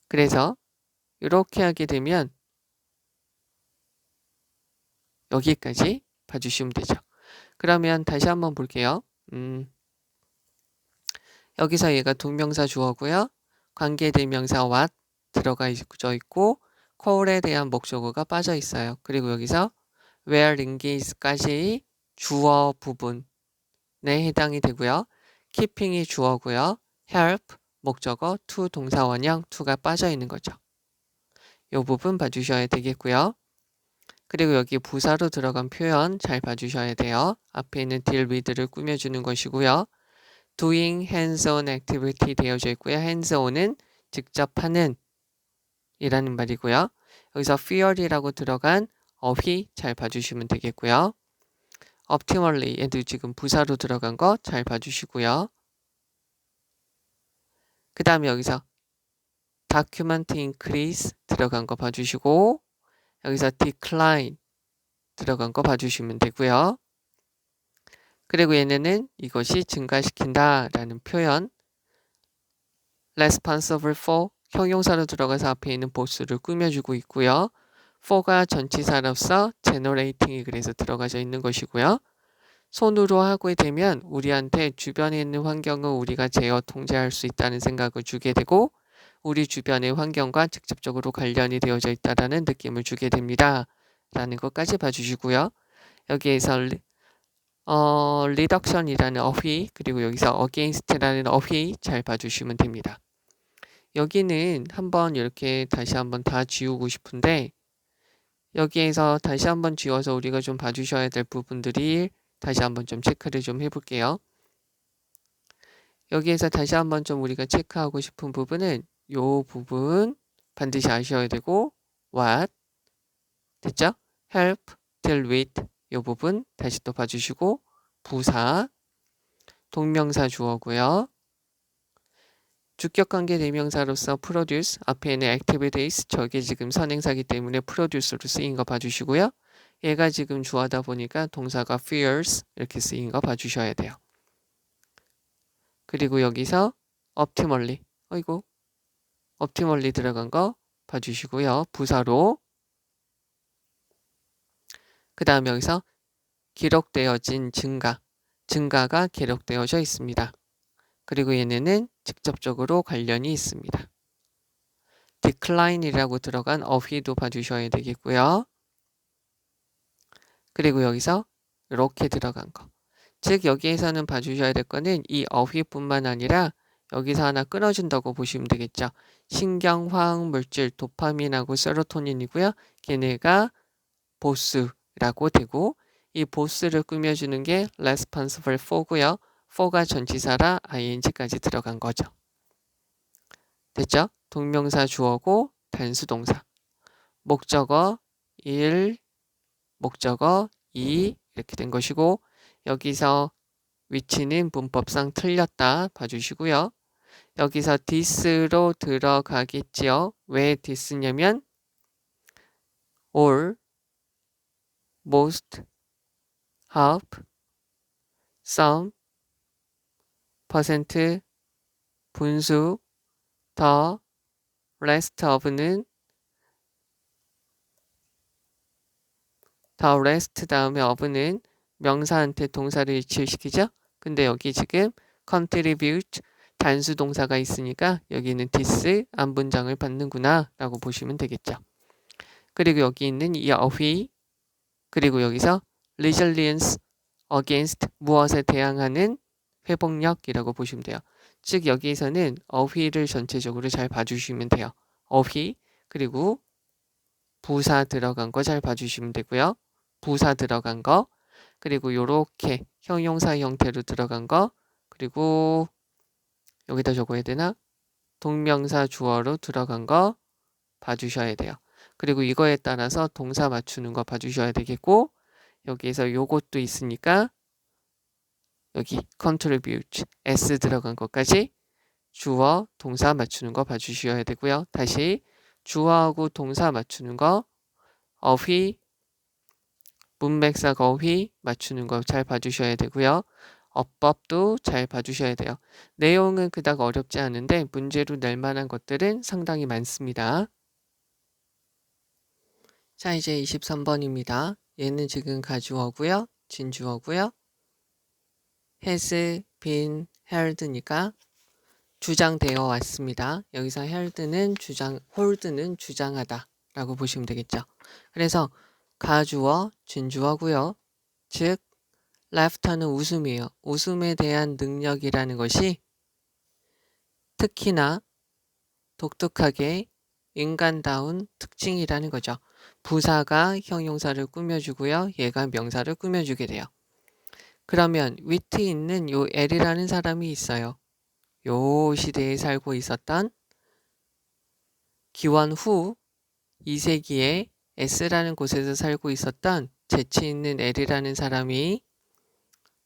그래서 이렇게 하게 되면 여기까지 봐주시면 되죠. 그러면 다시 한번 볼게요. 여기서 얘가 동명사 주어고요. 관계대명사 what 들어가 있고 call에 대한 목적어가 빠져 있어요. 그리고 여기서 where engage까지 주어 부분에 해당이 되고요. keeping이 주어고요. help 목적어 to 동사 원형 to가 빠져 있는 거죠. 이 부분 봐주셔야 되겠고요. 그리고 여기 부사로 들어간 표현 잘 봐주셔야 돼요. 앞에 있는 deal with를 꾸며주는 것이고요. doing hands-on activity 되어져 있고요. hands-on은 직접 하는 이라는 말이고요. 여기서 fear이라고 들어간 어휘 잘 봐주시면 되겠고요. optimally 얘도 지금 부사로 들어간 거 잘 봐주시고요. 그 다음에 여기서 document increase 들어간 거 봐주시고 여기서 decline 들어간 거 봐주시면 되고요. 그리고 얘네는 이것이 증가시킨다 라는 표현 responsible for 형용사로 들어가서 앞에 있는 보스를 꾸며주고 있고요. for가 전치사로서 generating이 그래서 들어가져 있는 것이고요. 손으로 하게 되면 우리한테 주변에 있는 환경을 우리가 제어 통제할 수 있다는 생각을 주게 되고 우리 주변의 환경과 직접적으로 관련이 되어져 있다는 느낌을 주게 됩니다. 라는 것까지 봐주시고요. 여기에서 reduction이라는 어휘 그리고 여기서 against라는 어휘 잘 봐주시면 됩니다. 여기는 한번 이렇게 다시 한번 다 지우고 싶은데 여기에서 다시 한번 지워서 우리가 좀 봐주셔야 될 부분들이 다시 한번 좀 체크를 좀 해볼게요. 여기에서 다시 한번 좀 우리가 체크하고 싶은 부분은 요 부분 반드시 아셔야 되고 what 됐죠? help, deal with 요 부분 다시 또 봐주시고 부사 동명사 주어고요. 주격관계 대명사로서 produce 앞에 있는 activities 저게 지금 선행사기 때문에 produce로 쓰인 거 봐주시고요. 얘가 지금 주어다 보니까 동사가 fears 이렇게 쓰인 거 봐주셔야 돼요. 그리고 여기서 optimally optimally 들어간 거 봐주시고요. 부사로 그 다음에 여기서 기록되어진 증가가 기록되어져 있습니다. 그리고 얘네는 직접적으로 관련이 있습니다. decline이라고 들어간 어휘도 봐주셔야 되겠고요. 그리고 여기서 이렇게 들어간 거. 즉 여기에서는 봐주셔야 될 거는 이 어휘뿐만 아니라 여기서 하나 끊어준다고 보시면 되겠죠. 신경화학물질 도파민하고 세로토닌이고요. 걔네가 보스라고 되고 이 보스를 꾸며주는 게 responsible for고요. for가 전치사라 ing까지 들어간 거죠. 됐죠? 동명사 주어고 단수동사. 목적어 1, 목적어 2 이렇게 된 것이고 여기서 위치는 문법상 틀렸다 봐주시고요. 여기서 this로 들어가겠지요. 왜 this냐면 all, most, half, some, 퍼센트, 분수, the, rest of는 the rest 다음에 of는 명사한테 동사를 이치시키죠. 근데 여기 지금 contribute 단수 동사가 있으니까 여기는 this 안분장을 받는구나 라고 보시면 되겠죠. 그리고 여기 있는 이 어휘 그리고 여기서 resilience against 무엇에 대항하는 회복력이라고 보시면 돼요. 즉 여기에서는 어휘를 전체적으로 잘 봐주시면 돼요. 어휘 그리고 부사 들어간 거 잘 봐주시면 되고요. 부사 들어간 거 그리고 요렇게 형용사 형태로 들어간 거 그리고 여기다 적어야 되나? 동명사 주어로 들어간 거 봐주셔야 돼요. 그리고 이거에 따라서 동사 맞추는 거 봐주셔야 되겠고 여기에서 요것도 있으니까 여기 contribute s 들어간 것까지 주어 동사 맞추는 거 봐주셔야 되고요. 다시 주어하고 동사 맞추는 거 어휘 문맥사 어휘 맞추는 거 잘 봐주셔야 되고요. 어법도 잘 봐주셔야 돼요. 내용은 그닥 어렵지 않은데 문제로 낼 만한 것들은 상당히 많습니다. 자 이제 23번입니다. 얘는 지금 가주어고요. 진주어고요. has been held니까 주장되어 왔습니다. 여기서 held는 hold는 주장하다 라고 보시면 되겠죠. 그래서 가주어, 진주어고요. 즉 laughter는 웃음이에요. 웃음에 대한 능력이라는 것이 특히나 독특하게 인간다운 특징이라는 거죠. 부사가 형용사를 꾸며주고요. 얘가 명사를 꾸며주게 돼요. 그러면 위트 있는 요 L이라는 사람이 있어요. 요 시대에 살고 있었던 기원 후 2세기에 S라는 곳에서 살고 있었던 재치 있는 L이라는 사람이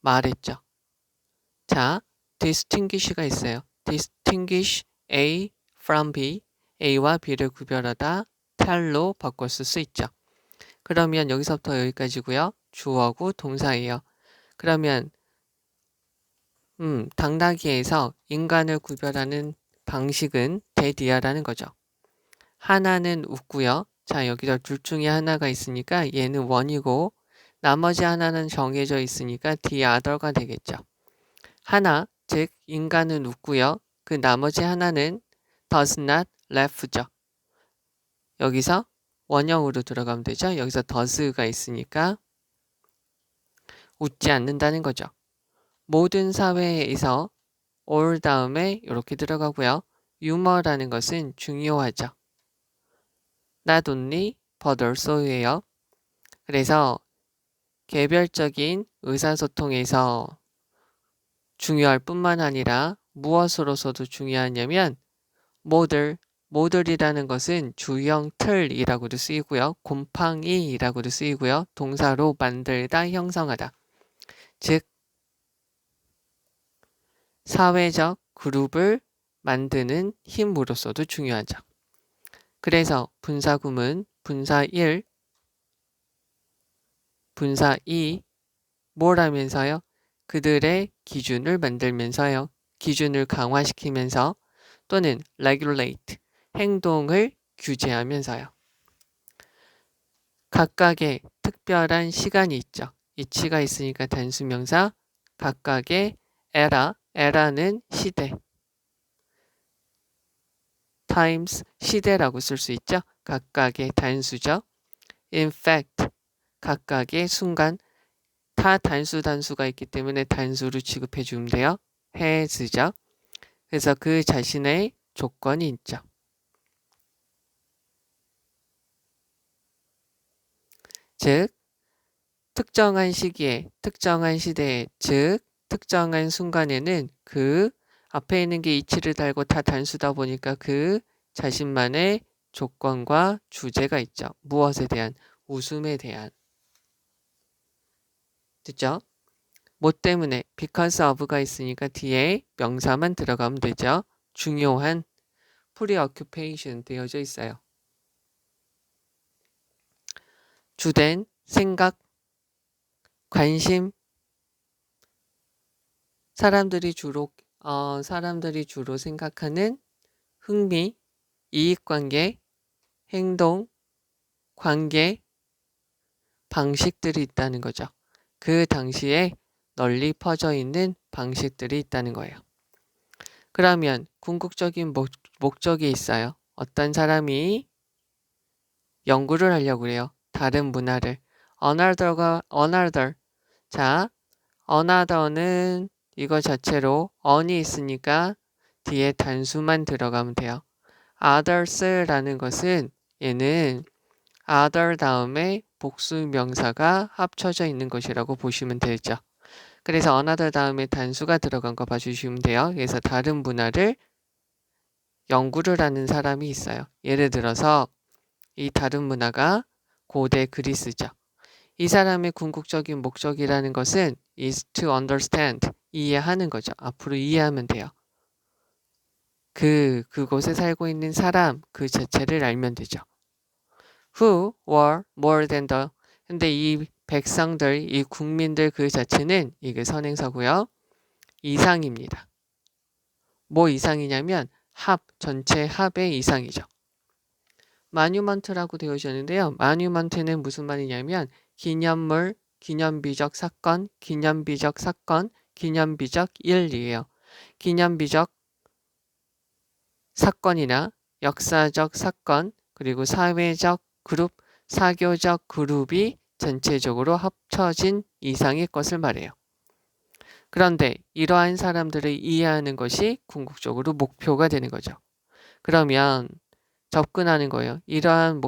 말했죠. 자, distinguish가 있어요. distinguish A from B, A와 B를 구별하다 tell로 바꿨을 수 있죠. 그러면 여기서부터 여기까지고요. 주어고 동사예요. 그러면 당나귀에서 인간을 구별하는 방식은 대디아라는 거죠. 하나는 웃고요. 자, 여기서 둘 중에 하나가 있으니까 얘는 원이고 나머지 하나는 정해져 있으니까 the other가 되겠죠. 하나, 즉 인간은 웃고요. 그 나머지 하나는 does not laugh죠. 여기서 원형으로 들어가면 되죠. 여기서 does가 있으니까 웃지 않는다는 거죠. 모든 사회에서 all 다음에 이렇게 들어가고요. 유머라는 것은 중요하죠. not only but also예요. 그래서 개별적인 의사소통에서 중요할 뿐만 아니라 무엇으로서도 중요하냐면 모들이라는 것은 주형 틀이라고도 쓰이고요. 곰팡이라고도 쓰이고요. 동사로 만들다, 형성하다. 즉 사회적 그룹을 만드는 힘으로서도 중요하죠. 그래서 분사구문 분사 1, 분사 2 뭘 하면서요? 그들의 기준을 만들면서요. 기준을 강화시키면서 또는 regulate 행동을 규제하면서요. 각각의 특별한 시간이 있죠. 이치가 있으니까 단수명사 각각의 에라는 시대 times 시대라고 쓸 수 있죠. 각각의 단수죠. in fact 각각의 순간 다 단수가 있기 때문에 단수로 취급해 주면 돼요. has죠. 그래서 그 자신의 조건이 있죠. 즉 특정한 시기에 특정한 시대에 즉 특정한 순간에는 그 앞에 있는 게 이치를 달고 다 단수다 보니까 그 자신만의 조건과 주제가 있죠. 무엇에 대한? 웃음에 대한. 됐죠? 뭐 때문에? because of가 있으니까 뒤에 명사만 들어가면 되죠. 중요한 preoccupation 되어져 있어요. 주된 생각, 관심, 사람들이 주로 생각하는 흥미, 이익관계, 행동, 관계, 방식들이 있다는 거죠. 그 당시에 널리 퍼져 있는 방식들이 있다는 거예요. 그러면 궁극적인 목적이 있어요. 어떤 사람이 연구를 하려고 그래요. 다른 문화를. another. 자, another는 이거 자체로 on이 있으니까 뒤에 단수만 들어가면 돼요. others라는 것은 얘는 other 다음에 복수 명사가 합쳐져 있는 것이라고 보시면 되죠. 그래서 another 다음에 단수가 들어간 거 봐주시면 돼요. 그래서 다른 문화를 연구를 하는 사람이 있어요. 예를 들어서 이 다른 문화가 고대 그리스죠. 이 사람의 궁극적인 목적이라는 것은 is to understand, 이해하는 거죠. 앞으로 이해하면 돼요. 그곳에 살고 있는 사람 그 자체를 알면 되죠. Who were more than the 근데 이 백성들, 이 국민들 그 자체는 이게 선행사고요. 이상입니다. 뭐 이상이냐면 전체 합의 이상이죠. 마뉴먼트라고 되어 있었는데요. 마뉴먼트는 무슨 말이냐면 기념물, 기념비적 사건, 기념비적 일이에요. 기념비적 사건이나 역사적 사건, 그리고 사회적 그룹, 사교적 그룹이 전체적으로 합쳐진 이상의 것을 말해요. 그런데 이러한 사람들을 이해하는 것이 궁극적으로 목표가 되는 거죠. 그러면 접근하는 거예요. 이러한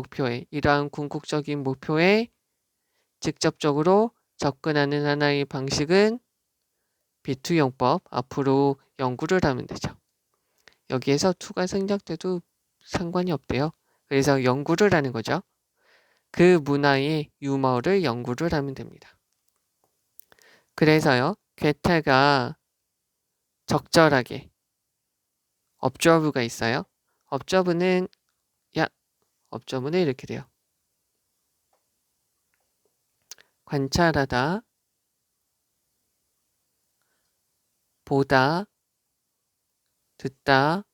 궁극적인 목표에 직접적으로 접근하는 하나의 방식은 비투용법, 앞으로 연구를 하면 되죠. 여기에서 to가 생략돼도 상관이 없대요. 그래서 연구를 하는 거죠. 그 문화의 유머를 연구를 하면 됩니다. 그래서요, 괴테가 적절하게 observe가 있어요. observe는 이렇게 돼요. 관찰하다, 보다, 듣다,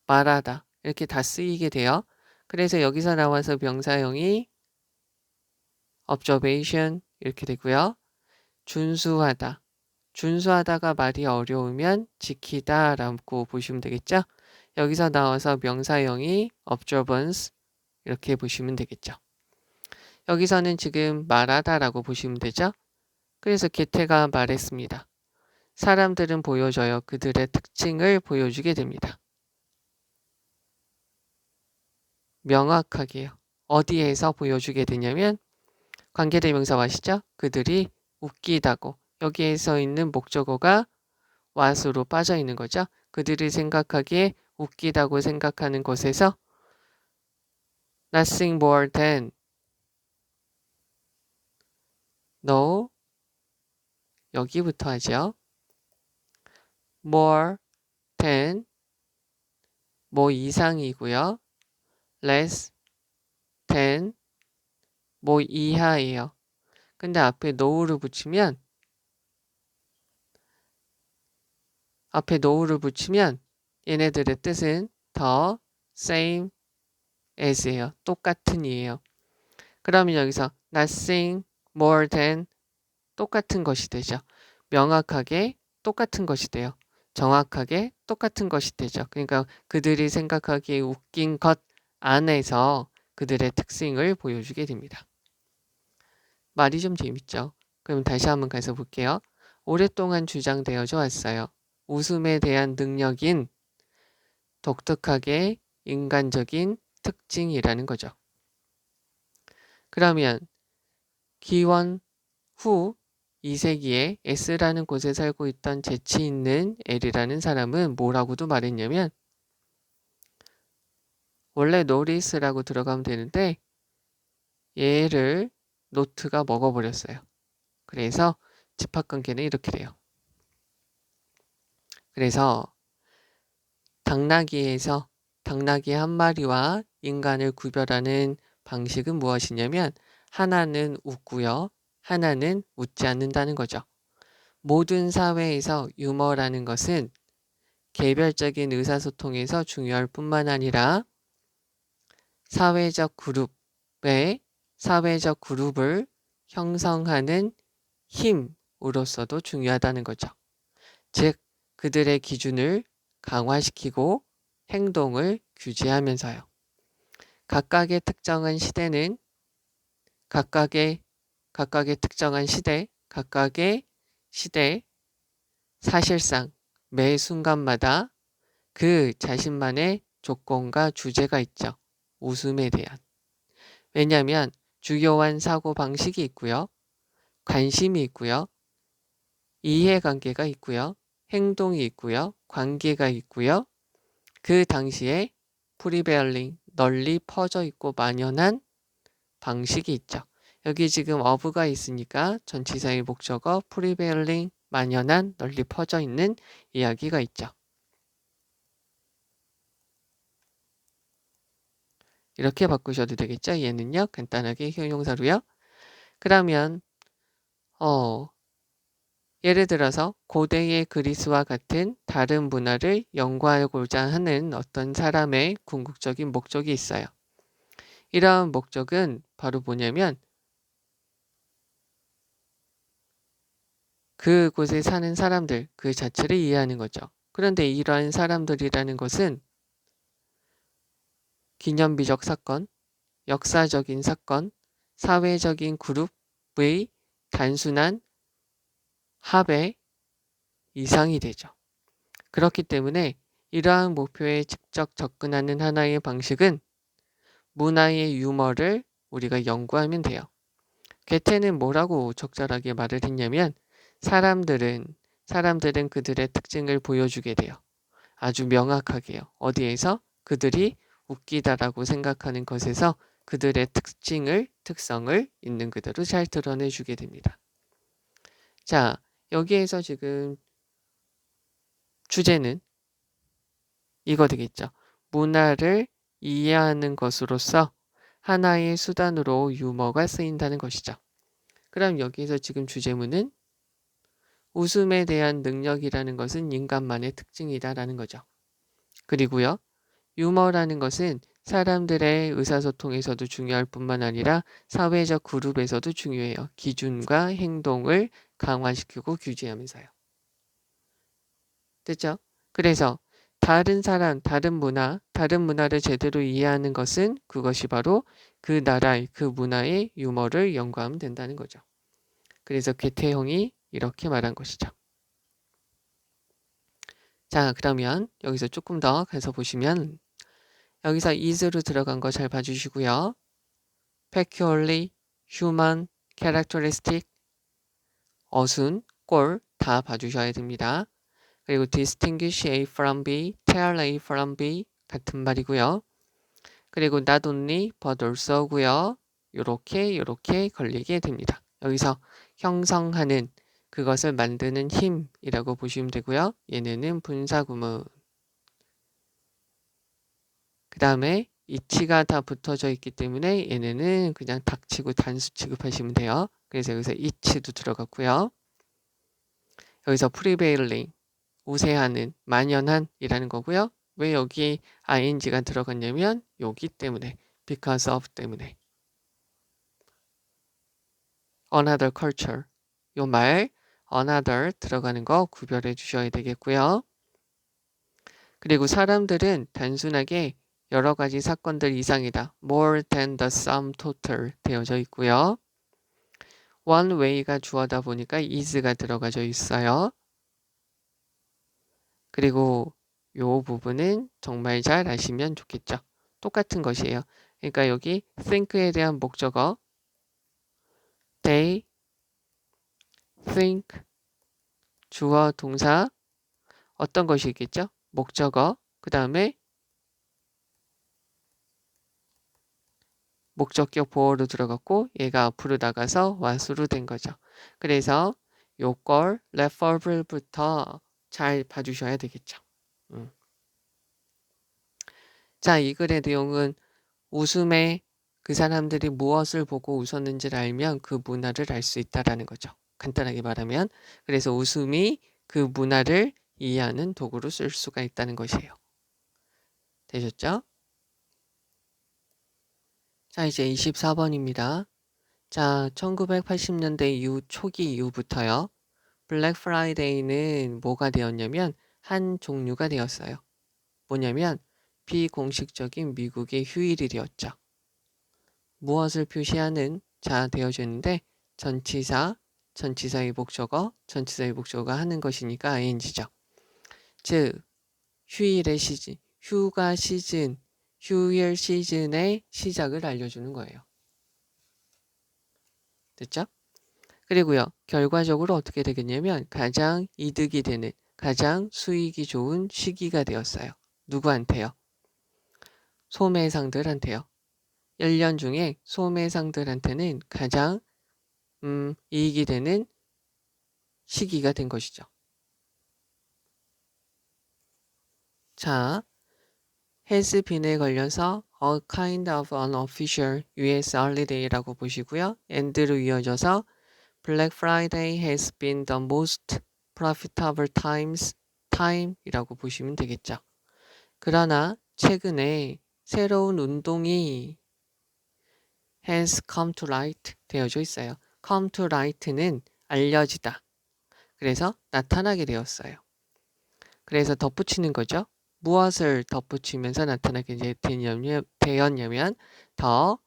말하다 이렇게 다 쓰이게 돼요. 그래서 여기서 나와서 명사형이 observation 이렇게 되고요. 준수하다. 준수하다가 말이 어려우면 지키다 라고 보시면 되겠죠. 여기서 나와서 명사형이 observance 이렇게 보시면 되겠죠. 여기서는 지금 말하다라고 보시면 되죠. 그래서 게테가 말했습니다. 사람들은 보여줘요. 그들의 특징을 보여주게 됩니다. 명확하게요. 어디에서 보여주게 되냐면 관계대명사 아시죠? 그들이 웃기다고. 여기에서 있는 목적어가 what으로 빠져 있는 거죠. 그들이 생각하기에 웃기다고 생각하는 것에서 nothing more than no 여기부터 하죠. more than 뭐 이상이고요. less than 뭐 이하예요. 근데 앞에 no를 붙이면 얘네들의 뜻은 더 same as예요. 똑같은 이에요. 그러면 여기서 nothing more than 똑같은 것이 되죠. 명확하게 똑같은 것이 돼요. 정확하게 똑같은 것이 되죠. 그러니까 그들이 생각하기에 웃긴 것 안에서 그들의 특징을 보여주게 됩니다. 말이 좀 재밌죠? 그럼 다시 한번 가서 볼게요. 오랫동안 주장되어져 왔어요. 웃음에 대한 능력인 독특하게 인간적인 특징이라는 거죠. 그러면 기원 후 2세기에 S라는 곳에 살고 있던 재치 있는 L이라는 사람은 뭐라고도 말했냐면 원래 노리스라고 들어가면 되는데 얘를 노트가 먹어버렸어요. 그래서 집합관계는 이렇게 돼요. 그래서 당나귀 한 마리와 인간을 구별하는 방식은 무엇이냐면 하나는 웃고요. 하나는 웃지 않는다는 거죠. 모든 사회에서 유머라는 것은 개별적인 의사소통에서 중요할 뿐만 아니라 사회적 그룹을 형성하는 힘으로서도 중요하다는 거죠. 즉, 그들의 기준을 강화시키고 행동을 규제하면서요. 각각의 특정한 시대, 사실상 매 순간마다 그 자신만의 조건과 주제가 있죠. 웃음에 대한. 왜냐하면 주요한 사고 방식이 있고요. 관심이 있고요. 이해관계가 있고요. 행동이 있고요. 관계가 있고요. 그 당시에 프리베일링 널리 퍼져 있고 만연한 방식이 있죠. 여기 지금 어브가 있으니까 전치사의 목적어 프리베일링 만연한 널리 퍼져 있는 이야기가 있죠. 이렇게 바꾸셔도 되겠죠. 얘는요. 간단하게 형용사로요. 그러면 예를 들어서 고대의 그리스와 같은 다른 문화를 연구하고자 하는 어떤 사람의 궁극적인 목적이 있어요. 이러한 목적은 바로 뭐냐면 그곳에 사는 사람들 그 자체를 이해하는 거죠. 그런데 이러한 사람들이라는 것은 기념비적 사건, 역사적인 사건, 사회적인 그룹의 단순한 합의 이상이 되죠. 그렇기 때문에 이러한 목표에 직접 접근하는 하나의 방식은 문화의 유머를 우리가 연구하면 돼요. 괴테는 뭐라고 적절하게 말을 했냐면 사람들은 그들의 특징을 보여주게 돼요. 아주 명확하게요. 어디에서? 그들이 웃기다라고 생각하는 것에서 그들의 특성을 있는 그대로 잘 드러내주게 됩니다. 자, 여기에서 지금 주제는 이거 되겠죠. 문화를 이해하는 것으로서 하나의 수단으로 유머가 쓰인다는 것이죠. 그럼 여기에서 지금 주제문은 웃음에 대한 능력이라는 것은 인간만의 특징이다라는 거죠. 그리고요. 유머라는 것은 사람들의 의사소통에서도 중요할 뿐만 아니라 사회적 그룹에서도 중요해요. 기준과 행동을 강화시키고 규제하면서요. 됐죠? 그래서 다른 사람, 다른 문화를 제대로 이해하는 것은 그것이 바로 그 나라의, 그 문화의 유머를 연구하면 된다는 거죠. 그래서 괴테형이 이렇게 말한 것이죠. 자, 그러면 여기서 조금 더 가서 보시면 여기서 is로 들어간 거 잘 봐주시고요. peculiarly, human, characteristic, 어순, 꼴 다 봐주셔야 됩니다. 그리고 distinguish A from B, tell A from B 같은 말이고요. 그리고 not only but also고요. 요렇게 걸리게 됩니다. 여기서 형성하는 그것을 만드는 힘이라고 보시면 되고요. 얘네는 분사구문. 그 다음에 이치가 다 붙어져 있기 때문에 얘네는 그냥 닥치고 단수 취급하시면 돼요. 그래서 여기서 이치도 들어갔고요. 여기서 prevailing, 우세하는, 만연한이라는 거고요. 왜 여기 ing가 들어갔냐면 여기 때문에, because of 때문에. another culture, 요 말 another 들어가는 거 구별해 주셔야 되겠고요. 그리고 사람들은 단순하게 여러 가지 사건들 이상이다. more than the sum total 되어져 있고요. one way가 주어다 보니까 is가 들어가져 있어요. 그리고 요 부분은 정말 잘 아시면 좋겠죠. 똑같은 것이에요. 그러니까 여기 think에 대한 목적어 they think 주어 동사 어떤 것이 있겠죠? 목적어 그 다음에 목적격 보어로 들어갔고 얘가 앞으로 나가서 what으로 된 거죠. 그래서 요걸 referable부터 잘 봐주셔야 되겠죠. 자, 이 글의 내용은 웃음에 그 사람들이 무엇을 보고 웃었는지를 알면 그 문화를 알 수 있다라는 거죠. 간단하게 말하면 그래서 웃음이 그 문화를 이해하는 도구로 쓸 수가 있다는 것이에요. 되셨죠? 자, 이제 24번입니다. 자, 1980년대 이후 초기 이후부터요. 블랙 프라이데이는 뭐가 되었냐면 한 종류가 되었어요. 뭐냐면 비공식적인 미국의 휴일이 되었죠. 무엇을 표시하는 자 되어주는데 전치사의 목적어가 하는 것이니까 ing죠. 즉 휴일의 시즌, 휴가 시즌, 휴일 시즌의 시작을 알려주는 거예요. 됐죠? 그리고요. 결과적으로 어떻게 되겠냐면 가장 이득이 되는, 가장 수익이 좋은 시기가 되었어요. 누구한테요? 소매상들한테요. 1년 중에 소매상들한테는 가장 이익이 되는 시기가 된 것이죠. 자, has been에 걸려서 a kind of unofficial US holiday라고 보시고요. and로 이어져서 Black Friday has been the most profitable time이라고 보시면 되겠죠. 그러나 최근에 새로운 운동이 has come to light 되어져 있어요. come to light는 알려지다. 그래서 나타나게 되었어요. 그래서 덧붙이는 거죠. 무엇을 덧붙이면서 나타나게 되었냐면 더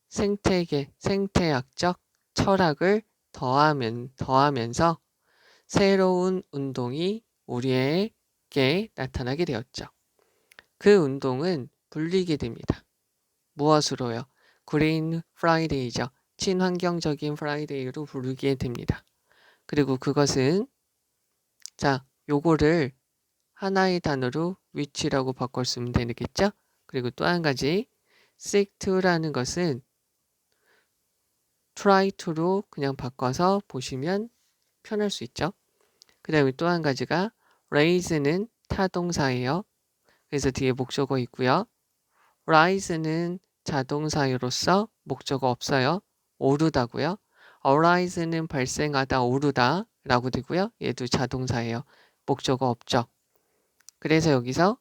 생태학적 철학을 더하면서 새로운 운동이 우리에게 나타나게 되었죠. 그 운동은 불리게 됩니다. 무엇으로요? 그린 프라이데이죠. 친환경적인 프라이데이로 부르게 됩니다. 그리고 그것은 자, 요거를 하나의 단어로 which라고 바꿔 쓰면 되겠죠? 그리고 또 한 가지 seek to라는 것은 try to로 그냥 바꿔서 보시면 편할 수 있죠. 그 다음에 또 한 가지가 raise는 타동사예요. 그래서 뒤에 목적어 있고요. rise는 자동사로서 목적어 없어요. 오르다고요. arise는 발생하다, 오르다 라고 되고요. 얘도 자동사예요. 목적어 없죠. 그래서 여기서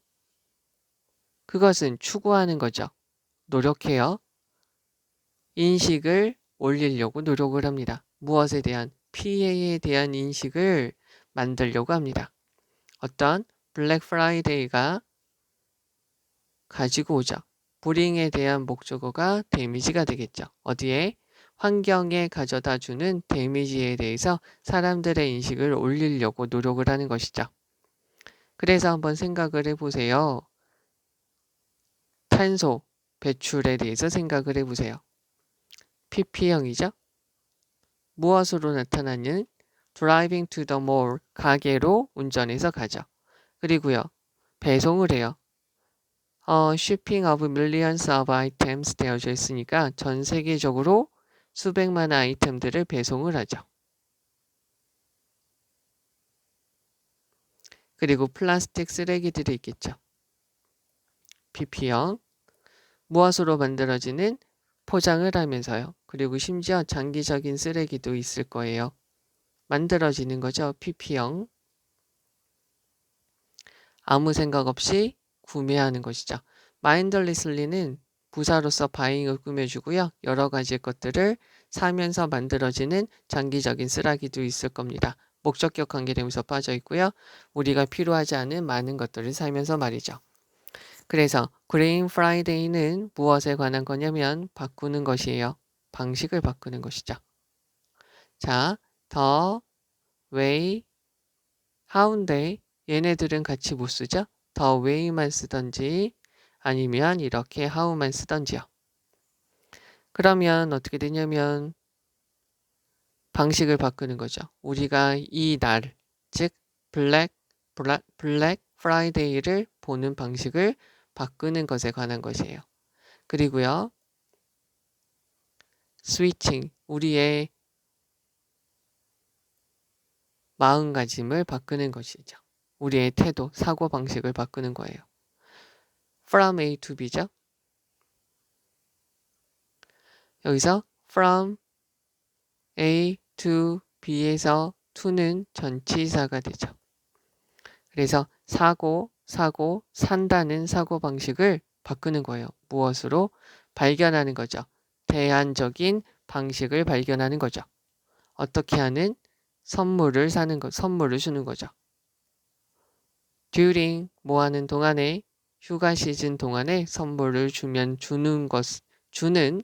그것은 추구하는 거죠. 노력해요. 인식을 올리려고 노력을 합니다. 무엇에 대한? 피해에 대한 인식을 만들려고 합니다. 어떤 블랙 프라이데이가 가지고 오죠. 불행에 대한 목적어가 데미지가 되겠죠. 어디에? 환경에 가져다 주는 데미지에 대해서 사람들의 인식을 올리려고 노력을 하는 것이죠. 그래서 한번 생각을 해보세요. 탄소 배출에 대해서 생각을 해보세요. PP형이죠. 무엇으로 나타나는? driving to the mall, 가게로 운전해서 가죠. 그리고요. 배송을 해요. shipping of millions of items 되어져 있으니까 전 세계적으로 수백만 아이템들을 배송을 하죠. 그리고 플라스틱 쓰레기들이 있겠죠. PP형. 무엇으로 만들어지는? 포장을 하면서요. 그리고 심지어 장기적인 쓰레기도 있을 거예요. 만들어지는 거죠. PP형. 아무 생각 없이 구매하는 것이죠. 마인드리슬리는 부사로서 바잉을 꾸며주고요. 여러 가지 것들을 사면서 만들어지는 장기적인 쓰레기도 있을 겁니다. 목적격 관계되면서 빠져 있고요. 우리가 필요하지 않은 많은 것들을 사면서 말이죠. 그래서 그레인 프라이데이는 무엇에 관한 거냐면 바꾸는 것이에요. 방식을 바꾸는 것이죠. 자, the way, how인데 얘네들은 같이 못 쓰죠? the way만 쓰던지 아니면 이렇게 how만 쓰던지요. 그러면 어떻게 되냐면 방식을 바꾸는 거죠. 우리가 이 날, 즉 블랙 프라이데이를 보는 방식을 바꾸는 것에 관한 것이에요. 그리고요. 스위칭, 우리의 마음가짐을 바꾸는 것이죠. 우리의 태도, 사고방식을 바꾸는 거예요. From A to B죠. 여기서 from A to B에서 to는 전치사가 되죠. 그래서 산다는 사고방식을 바꾸는 거예요. 무엇으로? 발견하는 거죠. 대안적인 방식을 발견하는 거죠. 어떻게 하는? 선물을 주는 거죠. during 뭐 하는 동안에 휴가 시즌 동안에 선물을 주는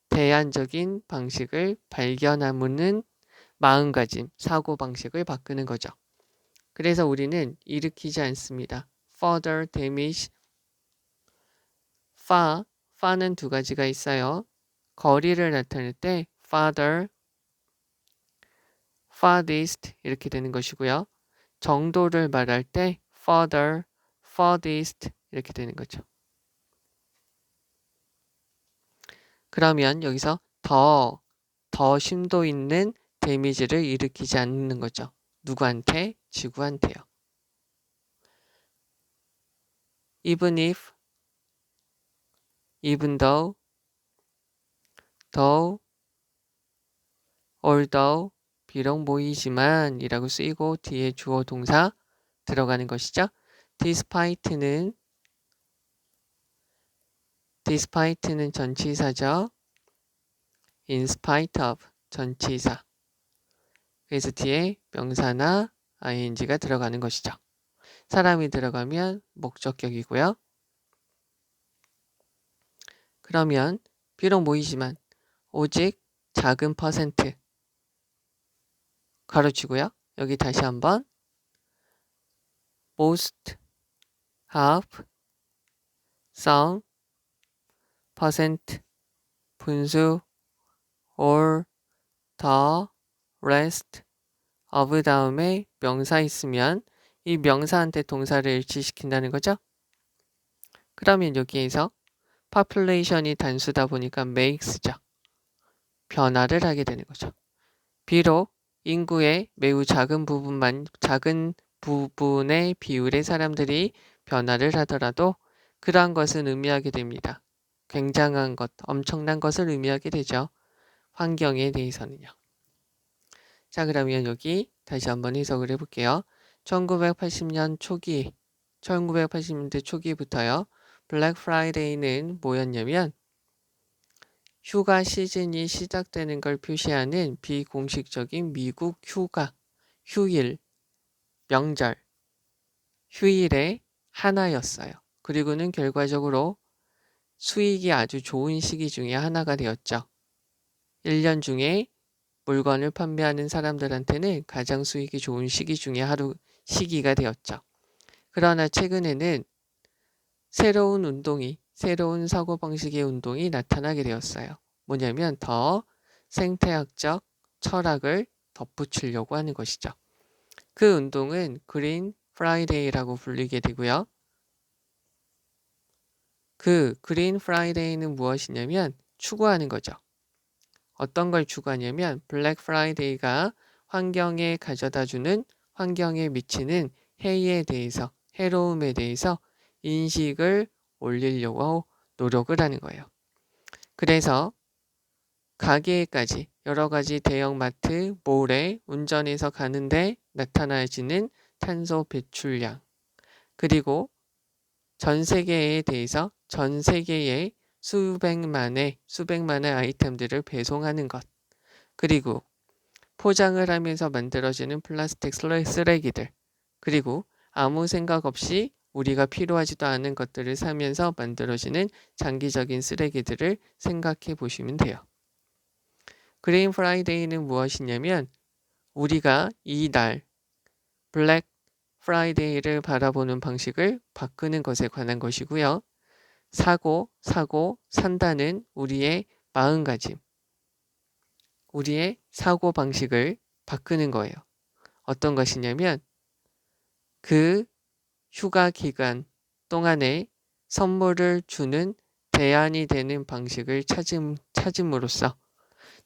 대안적인 방식을 발견하는 마음가짐, 사고방식을 바꾸는 거죠. 그래서 우리는 일으키지 않습니다. further damage, far는 두 가지가 있어요. 거리를 나타낼 때 farthest 이렇게 되는 것이고요. 정도를 말할 때 farthest 이렇게 되는 거죠. 그러면 여기서 더 심도 있는 데미지를 일으키지 않는 거죠. 누구한테? 지구한테요. even though, although, 비록 보이지만 이라고 쓰이고 뒤에 주어 동사 들어가는 것이죠. despite는 전치사죠. in spite of 전치사. 그래서 뒤에 명사나 ing가 들어가는 것이죠. 사람이 들어가면 목적격이고요. 그러면 비록 보이지만 오직 작은 퍼센트 가로치고요. 여기 다시 한번 most, half, some, percent, 분수, all, the, rest, of 다음에 명사 있으면 이 명사한테 동사를 일치시킨다는 거죠. 그러면 여기에서 population이 단수다 보니까 makes죠. 변화를 하게 되는 거죠. 비록 인구의 매우 작은 부분의 비율의 사람들이 변화를 하더라도 그러한 것은 의미하게 됩니다. 굉장한 것, 엄청난 것을 의미하게 되죠. 환경에 대해서는요. 자, 그러면 여기 다시 한번 해석을 해볼게요. 1980년 초기, 1980년대 초기부터요. 블랙 프라이데이는 뭐였냐면 휴가 시즌이 시작되는 걸 표시하는 비공식적인 미국 휴일, 명절, 휴일의 하나였어요. 그리고는 결과적으로 수익이 아주 좋은 시기 중에 하나가 되었죠. 1년 중에 물건을 판매하는 사람들한테는 가장 수익이 좋은 시기 중에 시기가 되었죠. 그러나 최근에는 새로운 사고방식의 운동이 나타나게 되었어요. 뭐냐면 더 생태학적 철학을 덧붙이려고 하는 것이죠. 그 운동은 그린 프라이데이라고 불리게 되고요. 그 그린 프라이데이는 무엇이냐면 추구하는 거죠. 어떤 걸 추구하냐면 블랙 프라이데이가 환경에 가져다주는 환경에 미치는 해이에 대해서 해로움에 대해서 인식을 올리려고 노력을 하는 거예요. 그래서 가게까지 여러 가지 대형마트, 몰에 운전해서 가는데 나타나지는 탄소 배출량, 그리고 전 세계에 대해서 전 세계의 수백만의 아이템들을 배송하는 것, 그리고 포장을 하면서 만들어지는 플라스틱 쓰레기들, 그리고 아무 생각 없이 우리가 필요하지도 않은 것들을 사면서 만들어지는 장기적인 쓰레기들을 생각해 보시면 돼요. 그레인 프라이데이는 무엇이냐면 우리가 이 날 블랙 프라이데이를 바라보는 방식을 바꾸는 것에 관한 것이고요. 산다는 우리의 마음가짐, 우리의 사고 방식을 바꾸는 거예요. 어떤 것이냐면 그 휴가 기간 동안에 선물을 주는 대안이 되는 방식을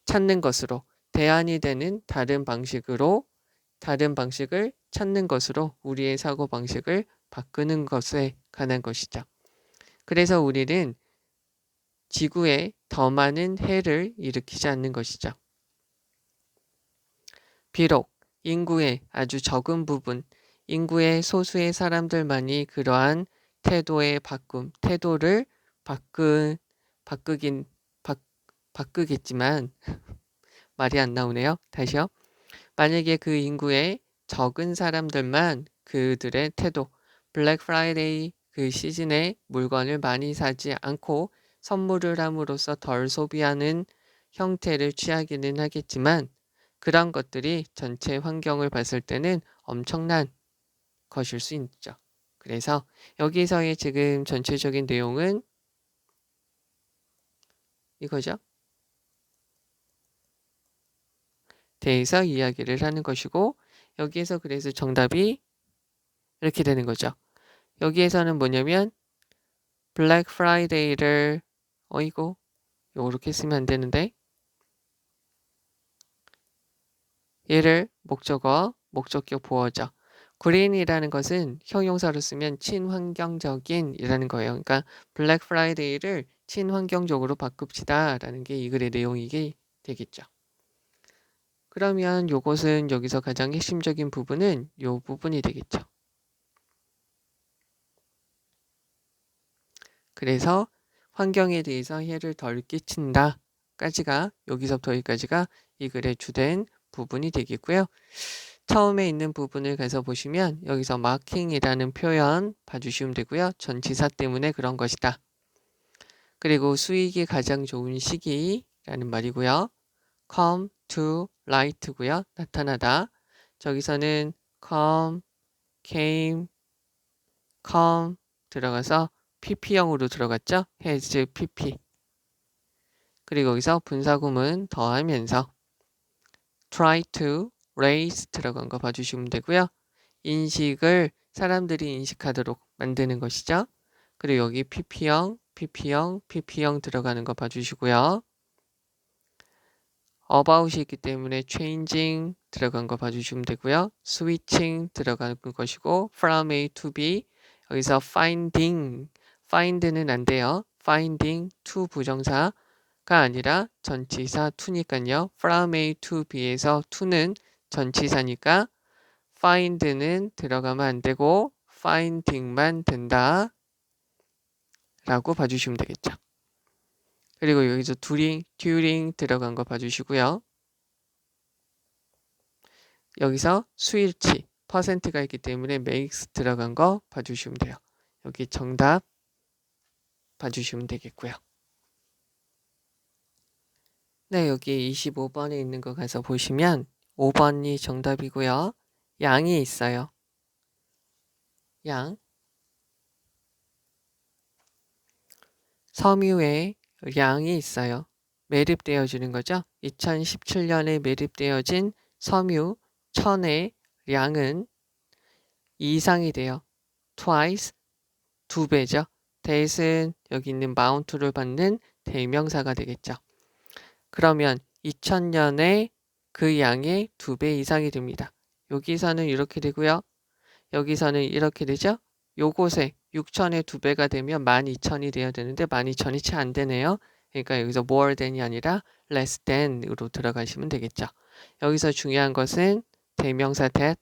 찾는 것으로 대안이 되는 다른 방식을 찾는 것으로 우리의 사고 방식을 바꾸는 것에 관한 것이죠. 그래서 우리는 지구에 더 많은 해를 일으키지 않는 것이죠. 비록 인구의 아주 적은 부분, 인구의 소수의 사람들만이 그러한 태도를 바꾸겠지만 말이 안 나오네요. 다시요. 만약에 그 인구의 적은 사람들만 그들의 블랙 프라이데이 그 시즌에 물건을 많이 사지 않고 선물을 함으로써 덜 소비하는 형태를 취하기는 하겠지만 그런 것들이 전체 환경을 봤을 때는 엄청난 것일 수 있죠. 그래서 여기서의 지금 전체적인 내용은 이거죠. 대해서 이야기를 하는 것이고 여기에서 그래서 정답이 이렇게 되는 거죠. 여기에서는 뭐냐면 블랙 프라이데이를 요렇게 쓰면 안 되는데 얘를 목적격 보어죠. 그린이라는 것은 형용사로 쓰면 친환경적인이라는 거예요. 그러니까 블랙 프라이데이를 친환경적으로 바꿉시다 라는 게 이 글의 내용이게 되겠죠. 그러면 요것은 여기서 가장 핵심적인 부분은 요 부분이 되겠죠. 그래서 환경에 대해서 해를 덜 끼친다 까지가 여기서부터 여기까지가 이 글의 주된 부분이 되겠고요. 처음에 있는 부분을 가서 보시면 여기서 마킹이라는 표현 봐주시면 되고요. 전치사 때문에 그런 것이다. 그리고 수익이 가장 좋은 시기라는 말이고요. come to light고요. 나타나다. 저기서는 came 들어가서 pp형으로 들어갔죠. has pp. 그리고 여기서 분사구문 더하면서 try to raise 들어간 거 봐주시면 되고요. 인식을 사람들이 인식하도록 만드는 것이죠. 그리고 여기 pp형 들어가는 거 봐주시고요. about이 있기 때문에 changing 들어간 거 봐주시면 되고요. switching 들어가는 것이고 from A to B 여기서 find는 안 돼요. finding to 부정사가 아니라 전치사 to니까요. from A to B에서 to는 전치사니까 find는 들어가면 안 되고 finding만 된다 라고 봐주시면 되겠죠. 그리고 여기서 during 들어간 거 봐주시고요. 여기서 수일치 퍼센트가 있기 때문에 makes 들어간 거 봐주시면 돼요. 여기 정답 봐주시면 되겠고요. 네, 여기 25번에 있는 거 가서 보시면 5번이 정답이고요. 양이 있어요. 양. 섬유에 양이 있어요. 매립되어지는 거죠. 2017년에 매립되어진 섬유 1000의 양은 2이상이 돼요. twice, 2배죠. that은 여기 있는 mount를 받는 대명사가 되겠죠. 그러면 2000년에 그 양의 2배 이상이 됩니다. 여기서는 이렇게 되고요. 여기서는 이렇게 되죠. 요곳에 6천의 2배가 되면 12,000이 돼야 되는데 12,000이 채 안 되네요. 그러니까 여기서 more than이 아니라 less than으로 들어가시면 되겠죠. 여기서 중요한 것은 대명사 that,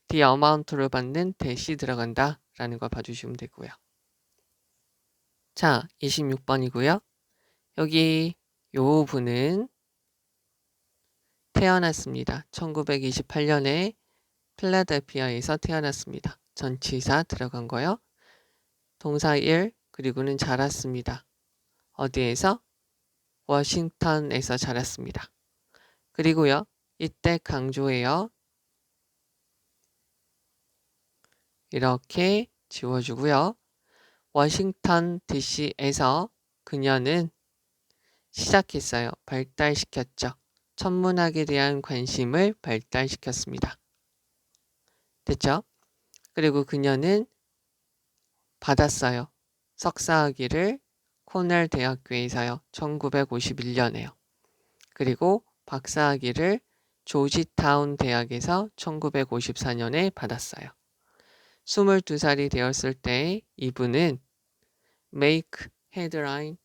the amount를 받는 that이 들어간다 라는 거 봐주시면 되고요. 자, 26번이고요. 여기 요 분은 태어났습니다. 1928년에 필라델피아에서 태어났습니다. 전치사 들어간 거요. 동사 1, 그리고는 자랐습니다. 어디에서? 워싱턴에서 자랐습니다. 그리고요. 이때 강조해요. 이렇게 지워주고요. 워싱턴 DC에서 그녀는 시작했어요. 발달시켰죠. 천문학에 대한 관심을 발달시켰습니다. 됐죠? 그리고 그녀는 받았어요. 석사학위를 코넬 대학교에서요. 1951년에요. 그리고 박사학위를 조지타운 대학에서 1954년에 받았어요. 22살이 되었을 때 이분은 make headline,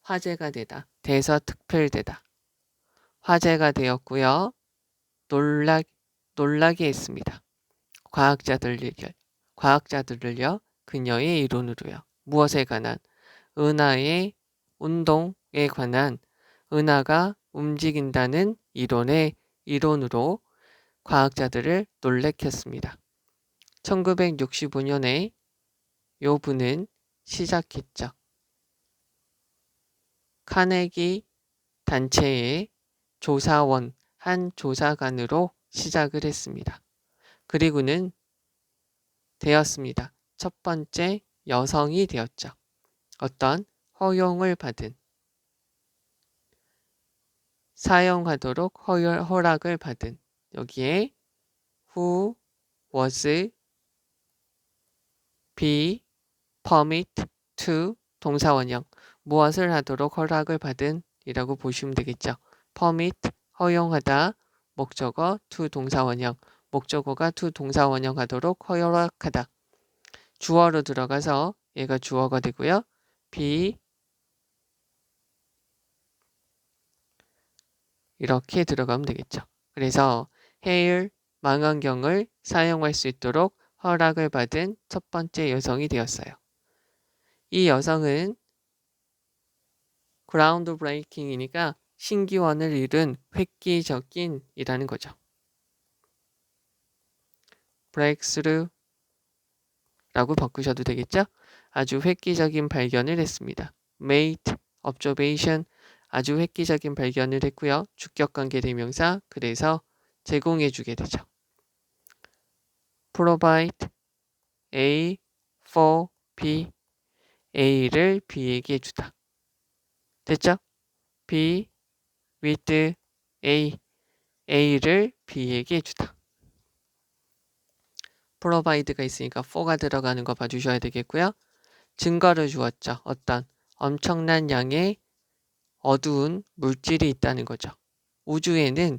화제가 되다, 대서특필되다, 화제가 되었고요. 놀라게 했습니다. 과학자들을요. 그녀의 이론으로요. 무엇에 관한? 은하의 운동에 관한, 은하가 움직인다는 이론으로 과학자들을 놀래켰습니다. 1965년에 요 분은 시작했죠. 카네기 단체의 조사원, 한 조사관으로 시작을 했습니다. 그리고는 되었습니다. 첫 번째 여성이 되었죠. 어떤 허용을 받은, 사용하도록 허락을 받은, 여기에 who was be permit to 동사원형, 무엇을 하도록 허락을 받은 이라고 보시면 되겠죠. permit, 허용하다, 목적어 to 동사원형, 목적어가 to 동사원형 하도록 허락하다. 주어로 들어가서 얘가 주어가 되고요. be 이렇게 들어가면 되겠죠. 그래서 hair, 망원경을 사용할 수 있도록 허락을 받은 첫 번째 여성이 되었어요. 이 여성은 그라운드 브레이킹이니까 신기원을 이룬 획기적인이라는 거죠. breakthrough라고 바꾸셔도 되겠죠. 아주 획기적인 발견을 했습니다. made, observation, 아주 획기적인 발견을 했고요. 주격관계 대명사, 그래서 제공해주게 되죠. provide A for B, A를 B에게 주다. 됐죠? B with A, A를 B에게 주다. provide가 있으니까 for가 들어가는 거 봐주셔야 되겠고요. 증거를 주었죠. 어떤 엄청난 양의 어두운 물질이 있다는 거죠. 우주에는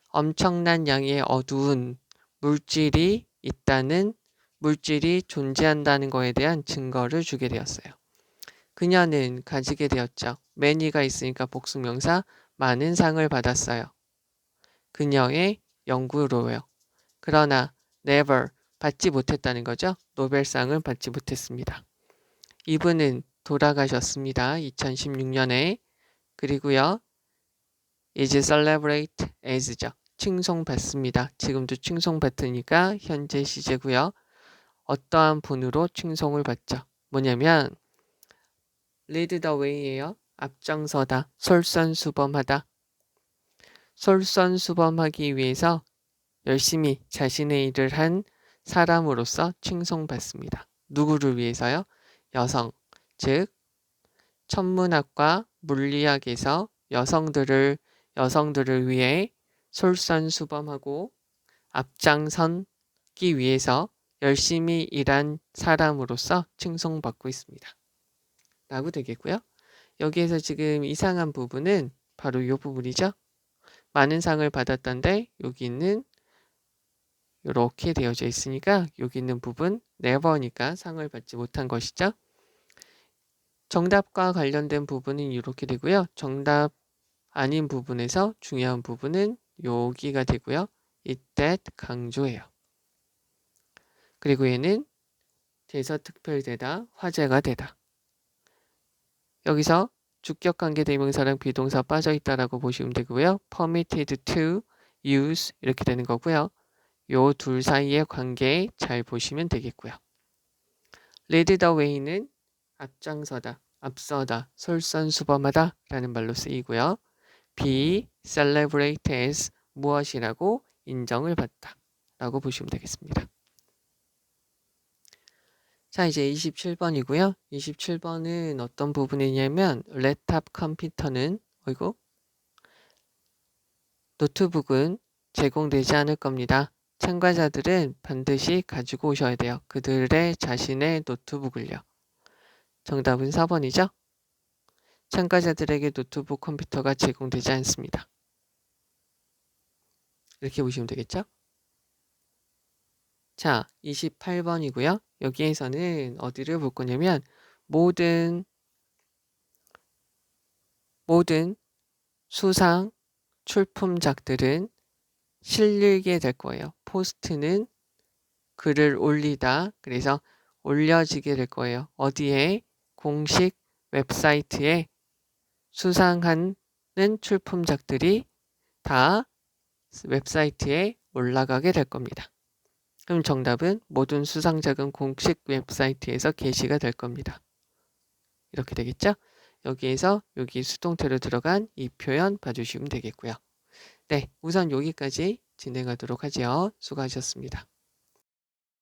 엄청난 양의 어두운 물질이 있다는, 물질이 존재한다는 거에 대한 증거를 주게 되었어요. 그녀는 가지게 되었죠. many가 있으니까 복수명사, 많은 상을 받았어요. 그녀의 연구로요. 그러나 never 받지 못했다는 거죠. 노벨상을 받지 못했습니다. 이분은 돌아가셨습니다. 2016년에. 그리고요. is celebrated as죠. 칭송받습니다. 지금도 칭송받으니까 현재 시제고요. 어떠한 분으로 칭송을 받죠. 뭐냐면 lead the way예요. 앞장서다, 솔선수범하다. 솔선수범하기 위해서 열심히 자신의 일을 한 사람으로서 칭송받습니다. 누구를 위해서요? 여성, 즉 천문학과 물리학에서 여성들을 위해 솔선수범하고 앞장선기 위해서 열심히 일한 사람으로서 칭송받고 있습니다. 라고 되겠고요. 여기에서 지금 이상한 부분은 바로 이 부분이죠. 많은 상을 받았던데 여기는 이렇게 되어져 있으니까 여기 있는 부분 never니까 상을 받지 못한 것이죠. 정답과 관련된 부분은 이렇게 되고요. 정답 아닌 부분에서 중요한 부분은 여기가 되고요. it that 강조해요. 그리고 얘는 대서특별되다, 화제가 되다. 여기서 주격관계 대명사랑 비동사 빠져있다라고 보시면 되고요. permitted to use 이렇게 되는 거고요. 요 둘 사이의 관계 잘 보시면 되겠고요. lead the way는 앞장서다, 앞서다, 솔선수범하다 라는 말로 쓰이고요. be celebrated as 무엇이라고 인정을 받다 라고 보시면 되겠습니다. 자, 이제 27번이고요. 27번은 어떤 부분이냐면 랩탑 컴퓨터는 노트북은 제공되지 않을 겁니다. 참가자들은 반드시 가지고 오셔야 돼요. 그들의 자신의 노트북을요. 정답은 4번이죠. 참가자들에게 노트북 컴퓨터가 제공되지 않습니다. 이렇게 보시면 되겠죠? 자, 28번이고요. 여기에서는 어디를 볼 거냐면 모든 수상 출품작들은 실리게 될 거예요. 포스트는 글을 올리다. 그래서 올려지게 될 거예요. 어디에? 공식 웹사이트에 수상하는 출품작들이 다 웹사이트에 올라가게 될 겁니다. 그럼 정답은 모든 수상작은 공식 웹사이트에서 게시가 될 겁니다. 이렇게 되겠죠? 여기에서 여기 수동태로 들어간 이 표현 봐주시면 되겠고요. 네, 우선 여기까지 진행하도록 하죠. 수고하셨습니다.